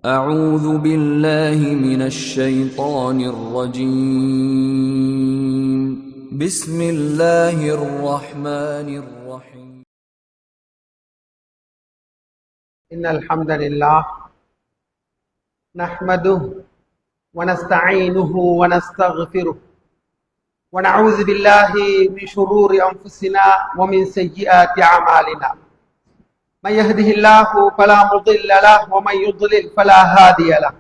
أعوذ بالله من الشيطان الرجيم بسم الله الرحمن الرحيم إن الحمد لله نحمده ونستعينه ونستغفره ونعوذ بالله من شرور أنفسنا ومن سيئات أعمالنا من يهده الله فلا مضل له ومن يضلل فلا هادي له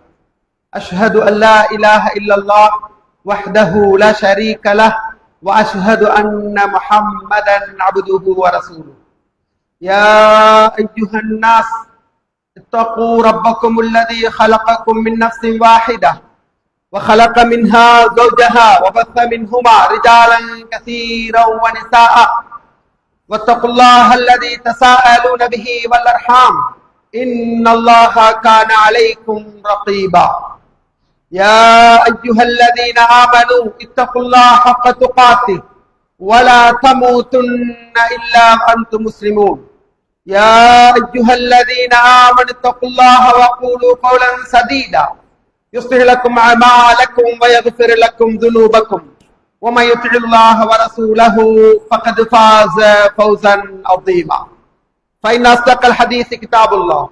أشهد أن لا إله إلا الله وحده لا شريك له وأشهد أن محمدا عبده ورسوله يا أيها الناس اتقوا ربكم الذي خلقكم من نفس واحدة وخلق منها زوجها وبث منهما رجالا كثيرا ونساء واتقوا الله الذي تساءلون به والأرحام إن الله كان عليكم رقيبا يا أيها الذين آمنوا اتقوا الله حق تقاته ولا تموتن إلا وأنتم مسلمون يا أيها الذين آمنوا اتقوا الله وقولوا قولا سديدا يصلح لكم أعمالكم ويغفر لكم ذنوبكم ومن يطع الله ورسوله فقد فاز فوزا عظيما فإن أصدق الحديث كتاب الله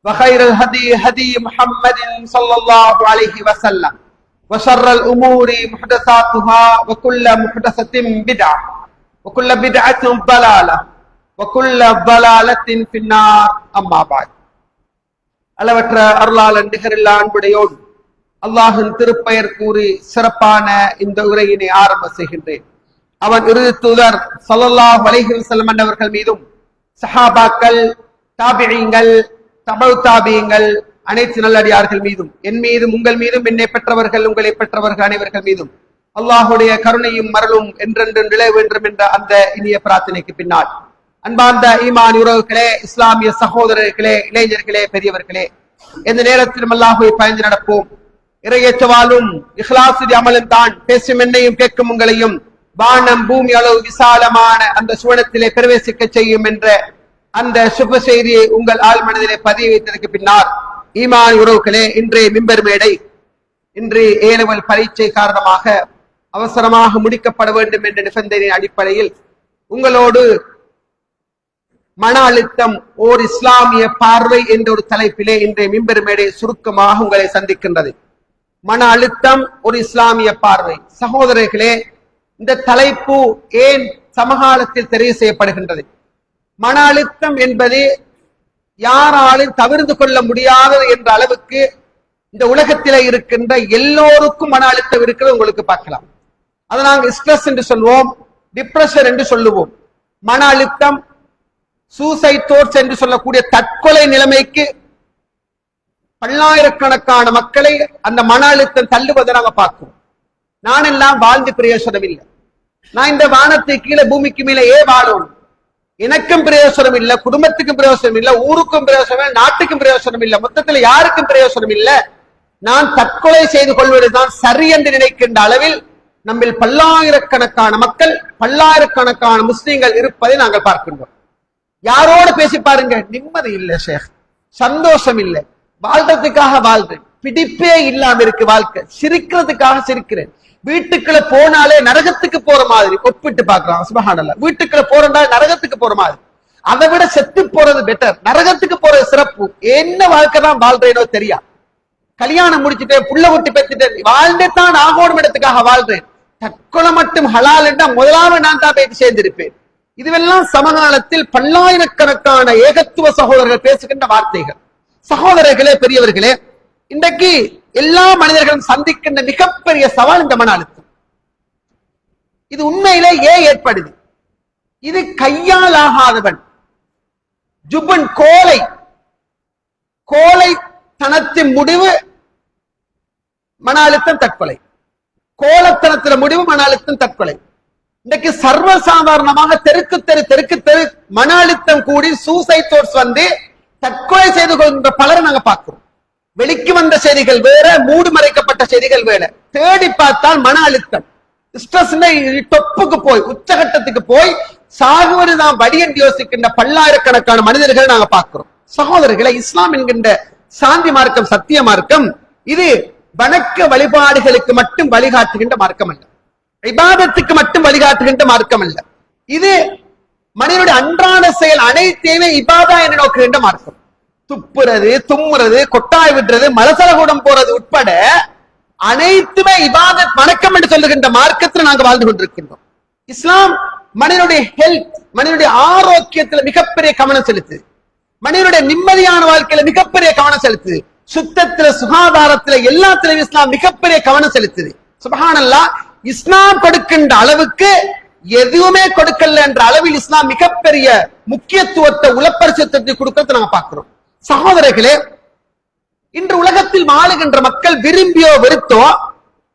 وخير الهدي هدي محمد صلى الله عليه وسلم وشر الأمور محدثاتها وكل محدثة بدعة وكل بدعة ضلالة وكل ضلالة في النار أما بعد அளவற்ற அருளாளன் நிகரில்லா அன்புடையோடு அல்லாஹின் திருப்பெயர் கூறி சிறப்பான இந்த உரையினை ஆரம்ப செய்கின்றேன். அவன் இறுதி தூதர் ஸல்லல்லாஹு அலைஹி வஸல்லம் அவர்கள் மீதும் சஹாபாக்கள், தாபிஈங்கள், தபு தாபிஈங்கள், அனைத்து நல்லடியார்கள் மீதும் என் மீதும் உங்கள் மீதும் என்னை பெற்றவர்கள் உங்களை பெற்றவர்கள் அனைவர்கள் மீதும் அல்லாஹுடைய கருணையும் மரலும் என்றென்று நிலை வேண்டும் என்ற அந்த இனிய பிரார்த்தனைக்கு பின்னால் அன்பார்ந்த ஈமான் உறவுகளே, இஸ்லாமிய சகோதரர்களே, இளைஞர்களே, பெரியவர்களே, எந்த நேரத்திலும் அல்லாஹுவை பயந்து நடப்போம். இறையேற்றவாலும் இஹ்லாசுடைய அமலும் தான் பேசும் என்னையும் கேட்கும் உங்களையும் வானம் பூமி அளவு விசாலமான அந்த சுவனத்திலே பிரவேசிக்க செய்யும் என்ற அந்த சுப செய்தியை உங்கள் ஆள் மனதிலே பதிய வைத்ததற்கு பின்னால் ஈமான் உறவுகளே, இன்றைய மிம்பர் மேடை இன்று ஏலவல் பரீட்சை காரணமாக அவசரமாக முடிக்கப்பட வேண்டும் என்ற நிபந்தனையின் அடிப்படையில் உங்களோடு மன அழுத்தம் ஓர் இஸ்லாமிய பார்வை என்ற ஒரு தலைப்பிலே இன்றைய மிம்பர் மேடை சுருக்கமாக உங்களை சந்திக்கின்றது. மன அழுத்தம் ஒரு இஸ்லாமிய பார்வை. சகோதரர்களே, இந்த தலைப்பு ஏன் சமகாலத்தில் தெரிவு செய்யப்படுகின்றது? மன அழுத்தம் என்பது யாராலும் தவிர்த்து கொள்ள முடியாதது என்ற அளவுக்கு இந்த உலகத்திலே இருக்கின்ற எல்லோருக்கும் மன அழுத்தம் இருக்கிறது உங்களுக்கு பார்க்கலாம். அதை நாங்கள் ஸ்ட்ரெஸ் என்று சொல்வோம், டிப்ரெஷன் என்று சொல்லுவோம். மன அழுத்தம், சூசைட் தோட்ஸ் என்று சொல்லக்கூடிய தற்கொலை நிலைமைக்கு பல்லாயிரக்கணக்கான மக்களை அந்த மன அழுத்தம் தள்ளுவதை நாங்க பார்க்கிறோம். நான் எல்லாம் வாழ்ந்து பிரயோசனம் இல்லை, நான் இந்த வானத்தை கீழே பூமிக்கு மேலே வாழணும், எனக்கும் பிரயோசனம் இல்லை, குடும்பத்துக்கும் பிரயோசனம் இல்லை, ஊருக்கும் பிரயோசனம் இல்லை, நாட்டுக்கும் பிரயோசனம் இல்லை, மொத்தத்தில் யாருக்கும் பிரயோசனம் இல்லை, நான் தற்கொலை செய்து கொள்வதுதான் சரி என்று நினைக்கின்ற அளவில் நம்மில் பல்லாயிரக்கணக்கான மக்கள், பல்லாயிரக்கணக்கான முஸ்லீம்கள் இருப்பதை நாங்கள் பார்க்கின்றோம். யாரோடு பேசி பாருங்க, நிம்மதி இல்லை ஷேக், சந்தோஷம் இல்லை, வாழ்றதுக்காக வாழ்றேன், பிடிப்பே இல்லாம இருக்கு வாழ்க்கை, சிரிக்கிறதுக்காக சிரிக்கிறேன், வீட்டுக்குள்ள போனாலே நரகத்துக்கு போற மாதிரி ஒப்பிட்டு பாக்குறான். சுபஹானல்லாஹ், வீட்டுக்குள்ள போறா நரகத்துக்கு போற மாதிரி, அதை விட செத்து போறது பெட்டர், நரகத்துக்கு போறது சிறப்பு. என்ன வாழ்க்கை தான் வாழ்றேனோ தெரியா, கல்யாணம் முடிச்சுட்டேன், புள்ள குட்டி பெற்றுட்டேன், வாழ்ந்தே தான் ஆகோடும் இடத்துக்காக வாழ்றேன், தற்கொலை மட்டும் ஹலால் என்றா முதலாவது நான் தான் போய் சேர்ந்திருப்பேன். இதுவெல்லாம் சமகாலத்தில் பல்லாயிரக்கணக்கான ஏகத்துவ சகோதரர்கள் பேசுகின்ற வார்த்தைகள். சகோதரர்களே, பெரியவர்களே, இன்றைக்கு எல்லா மனிதர்களும் சந்திக்கின்ற மிகப்பெரிய சவால் இந்த மன அழுத்தம். இது உண்மையிலே ஏன் ஏற்படுது? இது கையால் ஆகாதவன், ஜுபன், கோழைத்தனத்தின் முடிவு மன அழுத்தம், தற்கொலை. கோலத்தனத்தில முடிவு மன அழுத்தம், தற்கொலை. இன்றைக்கு சர்வசாதாரணமாக தெருக்கு தெரு மன அழுத்தம் கூடி சூசைட் தோட்ஸ் வந்து தற்கொலை செய்து கொள்கின்ற பலரை நாங்க பார்க்கிறோம். வெளிக்கு வந்த செய்திகள் வேற, மூடு மறைக்கப்பட்ட செய்திகள் வேற. தேடி பார்த்தால் மன அழுத்தம், ஸ்ட்ரெஸ் டொப்புக்கு போய் உச்சகட்டத்துக்கு போய் சாகுவது தான் வடி என்று யோசிக்கின்ற பல்லாயிரக்கணக்கான மனிதர்கள் நாங்க பார்க்கிறோம். சகோதரர்களை, இஸ்லாம் என்கின்ற சாந்தி மார்க்கம், சத்திய மார்க்கம். இது வணக்க வழிபாடுகளுக்கு மட்டும் வழிகாட்டுகின்ற மார்க்கம் அல்ல, இபாதத்துக்கு மட்டும் வழிகாட்டுகின்ற மார்க்கம் அல்ல. இது மனிதனுடைய அன்றாட செயல் அனைத்தையுமே இபாதா என்று நோக்குகின்ற மார்க்கம். துப்புறது, தும்முறது, கொட்டாய் விடுறது, மலசலகூடம் போறது உட்பட அனைத்துமே இபாதத், வணக்கம் என்று சொல்லுகின்ற மார்க்கத்தில் நாங்கள் வாழ்ந்து கொண்டிருக்கின்றோம். இஸ்லாம் மனிதனுடைய ஹெல்த், மனிதனுடைய ஆரோக்கியத்தில் மிகப்பெரிய கவனம் செலுத்துது. மனிதனுடைய நிம்மதியான வாழ்க்கையில மிகப்பெரிய கவனம் செலுத்துது. சுத்தத்துல, சுகாதாரத்துல, எல்லாத்திலும் இஸ்லாம் மிகப்பெரிய கவனம் செலுத்துது. சுப்ஹானல்லாஹ், இஸ்லாம் கொடுக்கின்ற அளவுக்கு எதுவுமே கொடுக்கல என்ற அளவில் இஸ்லாம் மிகப்பெரிய முக்கியத்துவத்தை, உலப்பரிசுத்தத்தை கொடுக்கறது நாங்க பார்க்கிறோம். சகோதரர்களே, இன்று உலகத்தில் வாழுகின்ற மக்கள் விரும்பியோ வெறுத்தோ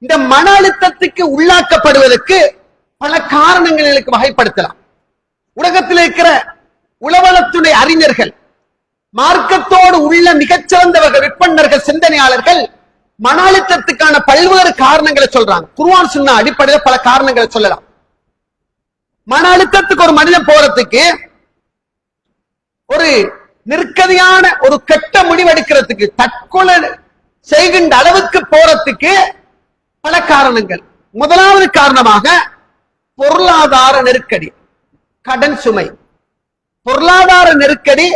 இந்த மன அழுத்தத்துக்கு உள்ளாக்கப்படுவதற்கு பல காரணங்களுக்கு வகைப்படுத்தலாம். உலகத்தில் இருக்கிற உளவளத்துடைய அறிஞர்கள், மார்க்கத்தோடு உள்ள மிகச்சிறந்தவர்கள், விற்பனர்கள், சிந்தனையாளர்கள் மன அழுத்தத்துக்கான பல்வேறு காரணங்களை சொல்றாங்க. குர்ஆன் சுன்னா அடிப்படையில் பல காரணங்களை சொல்லலாம். மன அழுத்தத்துக்கு ஒரு மனிதன் போறதுக்கு, ஒரு நிற்கதியான ஒரு கெட்ட முடிவெடுக்கிறதுக்கு, தற்கொலை செய்கின்ற அளவுக்கு போறதுக்கு பல காரணங்கள். முதலாவது காரணமாக பொருளாதார நெருக்கடி, கடன் சுமை. பொருளாதார நெருக்கடி,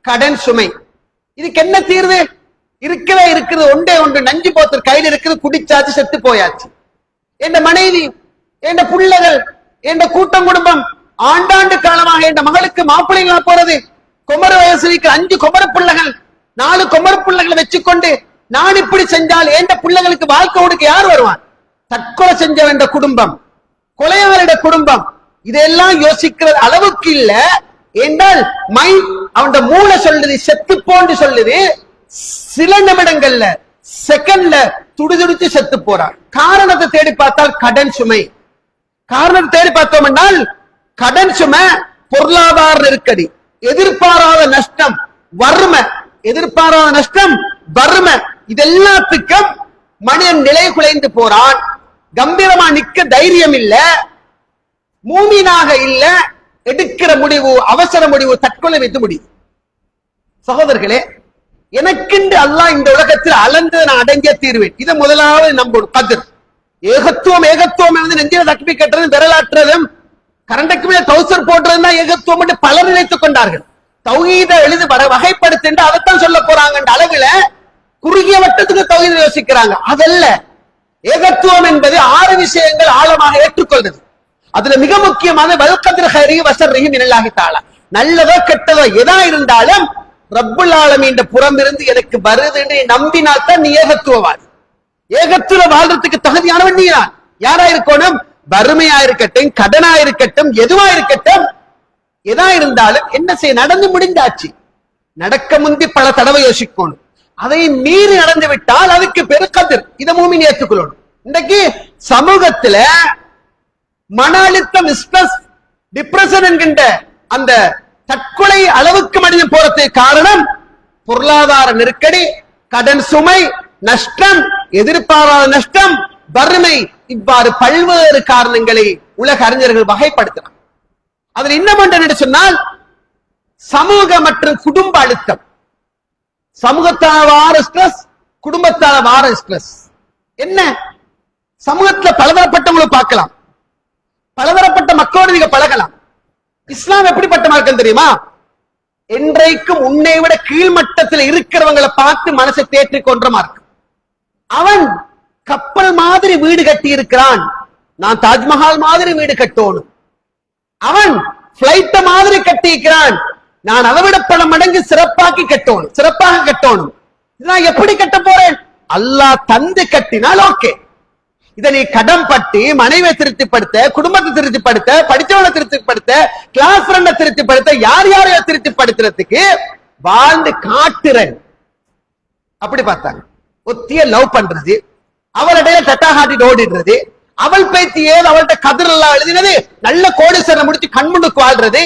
கடன் சுமை. இதுக்கு என்ன தீர்வு? இருக்கவே இருக்குது ஒன்றே ஒன்று, நஞ்சு போத்தர் கையில் இருக்குது, குடிச்சாச்சு, செத்து போயாச்சு. என் மனைவி, என் பிள்ளைகள், என் கூட்டம் குடும்பம் ஆண்டாண்டு காலமாக என் மகளுக்கு மாப்பிள்ளைங்களா போறது, குமர வயசு இருக்கிற 5 குமர பிள்ளைகள், 4 குமர பிள்ளைகளை வச்சுக்கொண்டு நான் இப்படி செஞ்சால் என் பிள்ளைகளுக்கு வாழ்க்கை கொடுக்க யார் வருவான்? தற்கொலை செஞ்ச வேண்ட குடும்பம், கொலையாளிட குடும்பம், இதெல்லாம் யோசிக்கிற அளவுக்கு இல்ல. என்றால் அவன் மூளை சொல்லுது, செத்து போன்று சொல்லுது. சில நிமிடங்கள்ல, செகண்ட்ல துடிதுடிச்சு செத்து போறான். காரணத்தை தேடி பார்த்தால் கடன் சுமை. காரணத்தை தேடி பார்த்தோம் என்றால் கடன் சுமை, பொருளாதார நெருக்கடி, எதிர்பாராத நஷ்டம், வறுமை. எதிர்பாராத நஷ்டம், வறுமை, இதெல்லாத்துக்கும் மனிதன் நிலை குலைந்து போறான். கம்பீரமா நிக்க தைரியம் இல்ல, மூமினாக இல்ல, எடுக்கிற முடிவு அவசர முடிவு, தற்கொலை வைத்து முடிவு. சகோதரர்களே, எனக்கென்று அல்லாஹ் இந்த உலகத்தில் அளந்து நான் அடங்கிய தீர்வேன். இதை முதலாவது நம்பணும். கதிர் ஏகத்துவம், ஏகத்துவம் வந்து நெஞ்சில தக்கி கட்டுறது, விரலாற்றுறதும், கரண்டைக்கு மேல கௌசர் போடுறதுன்னா ஏகத்துவம் என்று பலர் நினைத்துக் கொண்டார்கள். தௌஹீத எழுதி வகைப்படுத்த அதைத்தான் சொல்ல போறாங்க அளவுல குறுகிய வட்டத்துக்கு தௌஹீத யோசிக்கிறாங்க. அதல்ல, ஏகத்துவம் என்பது 6 விஷயங்கள் ஆழமாக ஏற்றுக்கொள்வது. அதுல மிக முக்கியமான வல்கத்ர் ஹைரி வஸர்ரிஹி மினல்லாஹி தஆலா, நல்லதோ கெட்டதோ எதா இருந்தாலும் ரப்புல் ஆலமீன் புறம் இருந்து எனக்கு வருது என்று நம்பினால் தான் நீ ஏகத்துவவாதி. ஏகத்துவ வாழ்றதுக்கு தகுதியானவன் நீ தான். யாரா இருக்கணும்? வறுமையா இருக்கட்டும், கடனா இருக்கட்டும், எதுவா இருக்கட்டும், எதா இருந்தாலும் என்ன செய்ய, நடந்து முடிந்தாச்சு. நடக்க முந்தி பல தடவை யோசிக்கணும். அதை மீறி நடந்து விட்டால் அதுக்கு பெரு கதிர். இதை மூமின் ஏற்றுக்கொள்ளணும். இன்றைக்கு சமூகத்துல மன அழுத்தம், ஸ்ட்ரெஸ், டிப்ரெஷன் என்கின்ற அந்த தற்கொலை அளவுக்கு மனிதன் போறதுக்கு காரணம் பொருளாதார நெருக்கடி, கடன் சுமை, நஷ்டம், எதிர்பாராத நஷ்டம், வறுமை. இவ்வாறு பல்வேறு காரணங்களை உலக அறிஞர்கள் வகைப்படுத்தினார். அதில் இன்னும் என்று சொன்னால் சமூக மற்றும் குடும்ப அழுத்தம். சமூகத்தால வார ஸ்ட்ரெஸ், குடும்பத்தால வார ஸ்ட்ரெஸ். என்ன, சமூகத்துல பலதரப்பட்டவங்களை பார்க்கலாம், பலதரப்பட்ட மக்களோடு நீங்க பழகலாம். இஸ்லாம் எப்படிப்பட்ட மார்க்கம் தெரியுமா? என்றைக்கும் உன்னை விட கீழ்மட்டத்தில் இருக்கிறவங்களை பார்த்து மனசை தேற்றிக் கொன்ற மார்க்கம். அவன் கப்பல் மாதிரி வீடு கட்டி இருக்கிறான், நான் தாஜ்மஹால் மாதிரி வீடு கட்டணும். அவன் பிளைட் மாதிரி கட்டி இருக்கிறான், நான் அதை விட பல மடங்கு சிறப்பாக்கி கட்டணும், சிறப்பாக கட்டணும். நான் எப்படி கட்ட போறேன்? அல்லாஹ் தந்து கட்டினால் ஓகே. இதை நீ கடன் பட்டு மனைவியை திருப்திப்படுத்த, குடும்பத்தை திருப்திப்படுத்த, படிச்சவனை திருப்திப்படுத்த, கிளாஸ் ஃப்ரெண்டை திருப்திப்படுத்த, யார் யாரையோ திருப்திப்படுத்துறதுக்கு வாழ்ந்து காட்டுறேன். அப்படி பார்த்தாங்க. ஒத்திய லவ் பண்றது, அவளுடைய தட்டாகாட்டி ஓடிடுறது, அவள் பேத்தி ஏது அவள்கிட்ட கதிர் எல்லாம் எழுதினது, நல்ல கோடீஸ்வரனை முடிச்சு கண்முண்டுக்கு வாழ்றது.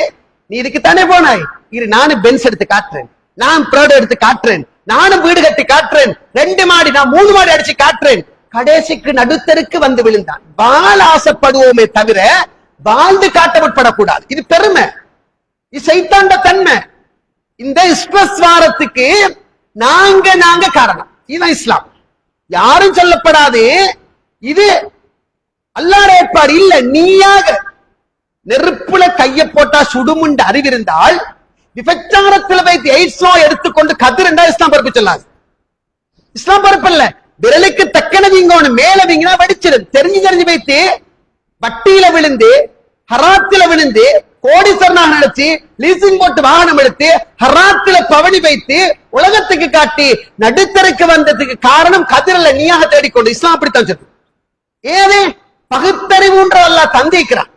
நீ இதுக்கு தானே போனாய், இரு நானும் பென்ஸ் எடுத்து காட்டுறேன், நான் ப்ரோடு எடுத்து காட்டுறேன், நானும் வீடு கட்டி காட்டுறேன், 2 மாடி நான் 3 மாடி அடிச்சு காட்டுறேன். கடைசிக்கு நடுத்தருக்கு வந்து விழுந்தான். வாழ ஆசைப்படுவோமே தவிர வாழ்ந்து காட்ட முற்படக்கூடாது. இது பெருமை, இது சைத்தாண்ட தன்மை. இந்த ஸ்ட்ரெஸ் வாரத்துக்கு நாங்க காரணம். இதுதான் இஸ்லாம். யாரும் சொல்லப்படாது இது அல்லாஹ்வுடைய ஏற்பாடு இல்ல. நீயாக நெருப்புல கைய போட்டா சுடுமுண்டு அறிவிருந்தால் விபச்சாரத்தில் வைத்து எய்ட்ஸோ எடுத்துக்கொண்டு கதிர் என்றா இஸ்லாம் பொறுப்பு சொல்லாது. இஸ்லாம் பொறுப்பு இல்ல. விரலுக்கு தக்கன வீங்கோன்னு மேல வீங்கினா வெடிச்சிடும். தெரிஞ்சு வைத்து வட்டியில விழுந்து ஹராத்தில விழுந்து கோடீஸ்வரனாக நினைச்சு லீசிங் போட்டு வாகனம் எடுத்து ஹராத்தில பவனி வைத்து உலகத்துக்கு காட்டி நடுத்தருக்கு வந்ததுக்கு காரணம் கதிரல்ல, நீயாக தேடிக்கொண்டு. இஸ்லாம் அப்படித்தான் சொல்லுது. ஏதே பகுத்தறிவுன்ற அல்லாஹ் தந்திக்கிறான்,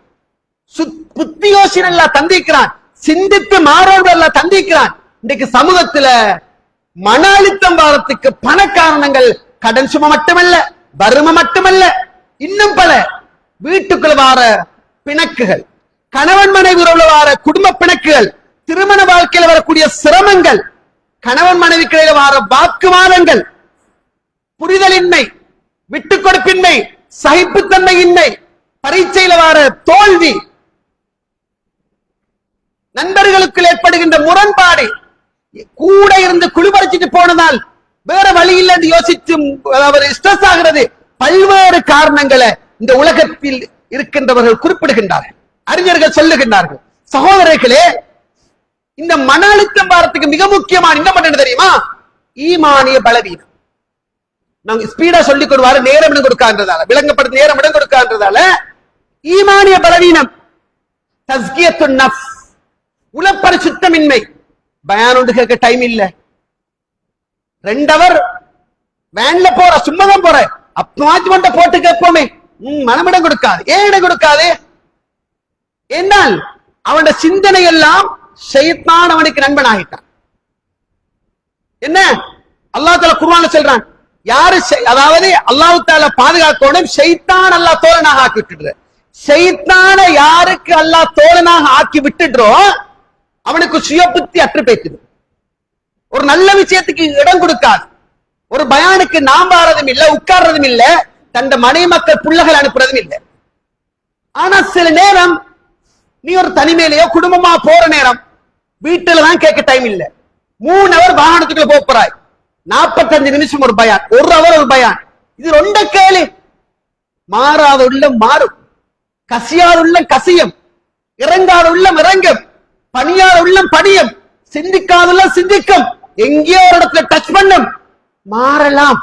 புத்தி யோசனை எல்லாம் தந்திக்கிறான், சிந்தித்து மாறவர்கள் எல்லாம் தந்திக்கிறான். இன்றைக்கு சமூகத்துல மன அழுத்தம் வாரத்துக்கு பண காரணங்கள் கடன் சுமை மட்டுமல்ல, வறுமை மட்டுமல்ல, இன்னும் பல வீட்டுக்குள்ள வார பிணக்குகள், கணவன் மனைவி உறவுல வார குடும்ப பிணக்குகள், திருமண வாழ்க்கையில வரக்கூடிய சிரமங்கள், கணவன் மனைவிக்கிடையில வார வாக்குவாதங்கள், புரிதலின்மை, விட்டுக் கொடுப்பின்மை, சகிப்புத்தன்மையின்மை, பரீட்சையில வார தோல்வி, நண்பர்களுக்கு ஏற்படுகின்ற முரண்பாடு, கூட இருந்து குளிபறிச்சிட்டு போனதால் வேற வழி இல்லை என்று யோசித்து ஸ்ட்ரெஸ் ஆகிறது. பல்வேறு காரணங்களை இந்த உலகத்தில் இருக்கின்றவர்கள் குறிப்பிடுகின்றார்கள், அறிஞர்கள் சொல்லுகின்றார்கள். சகோதரர்களே, இந்த மன அழுத்தம் வாரத்துக்கு மிக முக்கியமான என்ன பண்ண தெரியுமா? ஈமானிய பலவீனம். நாங்க ஸ்பீடா சொல்லிக் கொடுவாரு, நேரம் இடம் கொடுக்கான்றதால, விளங்கப்படுத்த நேரம் இடம் கொடுக்கான்றதால ஈமானிய பலவீனம், தஸ்கியத்துன் நஃப்ஸ், உளப்பரிசுத்தமின்மை. பயான் ஒன்று கேட்க டைம் இல்ல, 2 hour வேன்ல போற, சும்மாதான் போற, அப்பமாச்சு மட்டும் போட்டு கேட்போமே, மனமிடம் கொடுக்காது. ஏன் இடம் கொடுக்காது? என்றால் அவனுடைய சிந்தனை எல்லாம் ஷைத்தான் அவனுக்கு நண்பன் ஆகிட்டான். என்ன அல்லாஹ் தஆலா குர்ஆன்ல சொல்றான், யாரு அதாவது அல்லாஹ் தஆலா பாதுகாக்கணும், ஷைத்தான் அல்லாஹ் தோழனாக ஆக்கி விட்டுடுற. ஷைத்தானை யாருக்கு அல்லாஹ் தோழனாக ஆக்கி விட்டுடுறோ அவனுக்கு சுய புத்தி அற்று போய்த்தது. ஒரு நல்ல விஷயத்துக்கு இடம் கொடுக்காது. ஒரு பயானுக்கு நாம் வாரதும் இல்ல, உட்கார்றதும் இல்ல, தந்த மனை மக்கள் புள்ளகள் அனுப்புறதும் இல்லை. ஆனா சில நேரம் நீ ஒரு தனிமையிலேயோ குடும்பமா போற நேரம் வீட்டுல தான் கேட்க டைம் இல்ல, 3 hour வாகனத்துக்குள்ள போறாய், 45 நிமிஷம் ஒரு பயான், 1 hour ஒரு பயான். இது ரொம்ப கேளு. மாறாத உள்ளம் மாறும், கசியாத உள்ளம் கசியும், இறங்காத உள்ளம் இறங்கும், பணியாத உள்ளம் பணியும், சிந்திக்காத சிந்திக்கும், எங்கேயோ ஒரு இடத்துல டச் பண்ணும், மாறலாம்.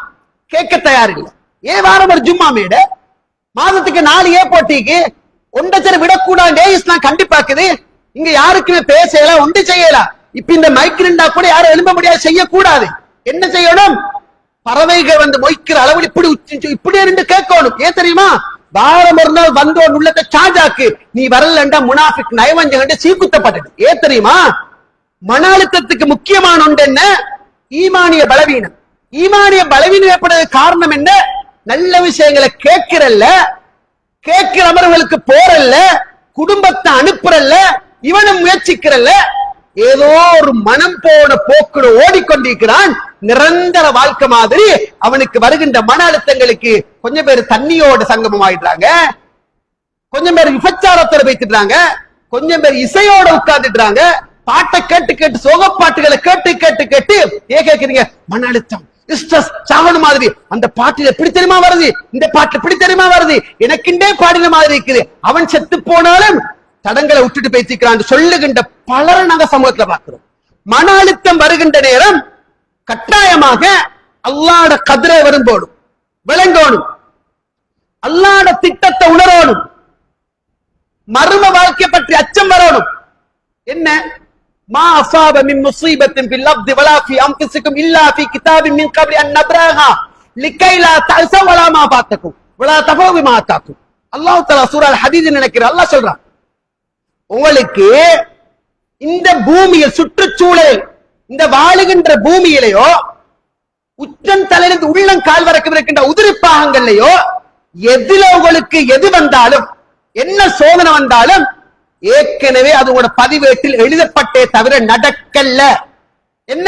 கேட்க தயாரில்லை. ஏன் வாரம் ஒரு ஜும்மா மேட, மாதத்துக்கு 4 போட்டிக்கு ஒன்றரை விடக்கூடாது இஸ்லாம் கண்டிப்பாக்குது. இங்க யாருக்குமே பேசலாம், ஒன்று செய்யலாம். இப்ப இந்த மைக் இருந்தா கூட யாரும் எழும்ப முடியாது, செய்யக்கூடாது. என்ன செய்யணும்? பறவைகள் வந்து மொய்க்கிற அளவில் இப்படி இப்படி இருந்து கேட்கணும். ஏன் தெரியுமா? வாரம் ஒரு நாள் வந்தோன் உள்ளத்தை சார்ஜாக்கு, நீ வரலண்டா முனாஃபிக் நயவஞ்சகண்ட சீக்குத்தப்பட்டது. ஏன் தெரியுமா? மன அழுத்தத்துக்கு முக்கியமான ஒன்று என்ன? ஈமானிய பலவீனம். ஈமானிய பலவீனம் ஏற்படுறது காரணம் என்ன? நல்ல விஷயங்களை கேட்கிறல்ல, கேட்கிற அமர்வுகளுக்கு போறல்ல, குடும்பத்தை அனுப்புறல்ல, இவனும் முயற்சிக்கிறல்ல, ஏதோ ஒரு மனம் போன போக்குடு ஓடிக்கொண்டிருக்கிறான். நிரந்தர வாழ்க்கை மாதிரி அவனுக்கு வருகின்ற மன அழுத்தங்களுக்கு கொஞ்சம் பேர் தண்ணியோட சங்கமம் ஆயிடுறாங்க, கொஞ்சம் பேர் விபச்சாரத்துல வைத்துடுறாங்க, கொஞ்சம் பேர் இசையோட உட்கார்ந்துடுறாங்க, பாட்டை கேட்டு கேட்டு சோக பாட்டுகளை கேட்டு கேட்டு கேட்டு ஏன் கேட்கிறீங்க? மன அழுத்தம், ஸ்ட்ரெஸ், சாவன மாதிரி. அந்த பாட்டுல எப்படி தெரியுமா வருது, இந்த பாட்டு எப்படி தெரியுமா வருது, எனக்குண்டே பாடின மாதிரி இருக்குது. அவன் செத்து போனாலும் தடங்களை விட்டுட்டு பேசிக்கிறான் சொல்லுகின்ற பலரை நாங்க சமூகத்துல பார்க்கிறோம். மன அழுத்தம் வருகின்ற நேரம் கட்டாயமாக அல்லாஹ்வுட கதிரை வரும்போடும், விளங்கோடும், அல்லாஹ்வுட திட்டத்தை உணரணும், மர்ம வாழ்க்கை பற்றி அச்சம் வரணும். என்ன? மா அஸாப மின் முஸீபத்தின் ஃபில் அர்தி வலா ஃபீ அன்ஃபுசிக்கும் இல்லா ஃபீ கிதாபின் மின் கப்லி அன் நப்ராஹா லிகை லா தஅஸு வலா மா ஃபாத்தக்கும் வலா தஃபு பிமா அதாக்கும். அல்லாஹ் தஆலா சூரா அல் ஹதீத் நினைக்கிற அல்லாஹ் சொல்றான், உங்களுக்கு இந்த பூமியில் சுற்றுச்சூழல், இந்த வாழுகின்ற பூமியிலேயோ உச்சன் தலையிலிருந்து உள்ளம் கால் வரைக்கும் இருக்கின்ற உதிரி பாகங்கள்லயோ எதுல உங்களுக்கு எது வந்தாலும், என்ன சோதனை வந்தாலும் ஏற்கனவே அது உங்களோட பதிவேட்டில் எழுதப்பட்டே தவிர நடக்கல. என்ன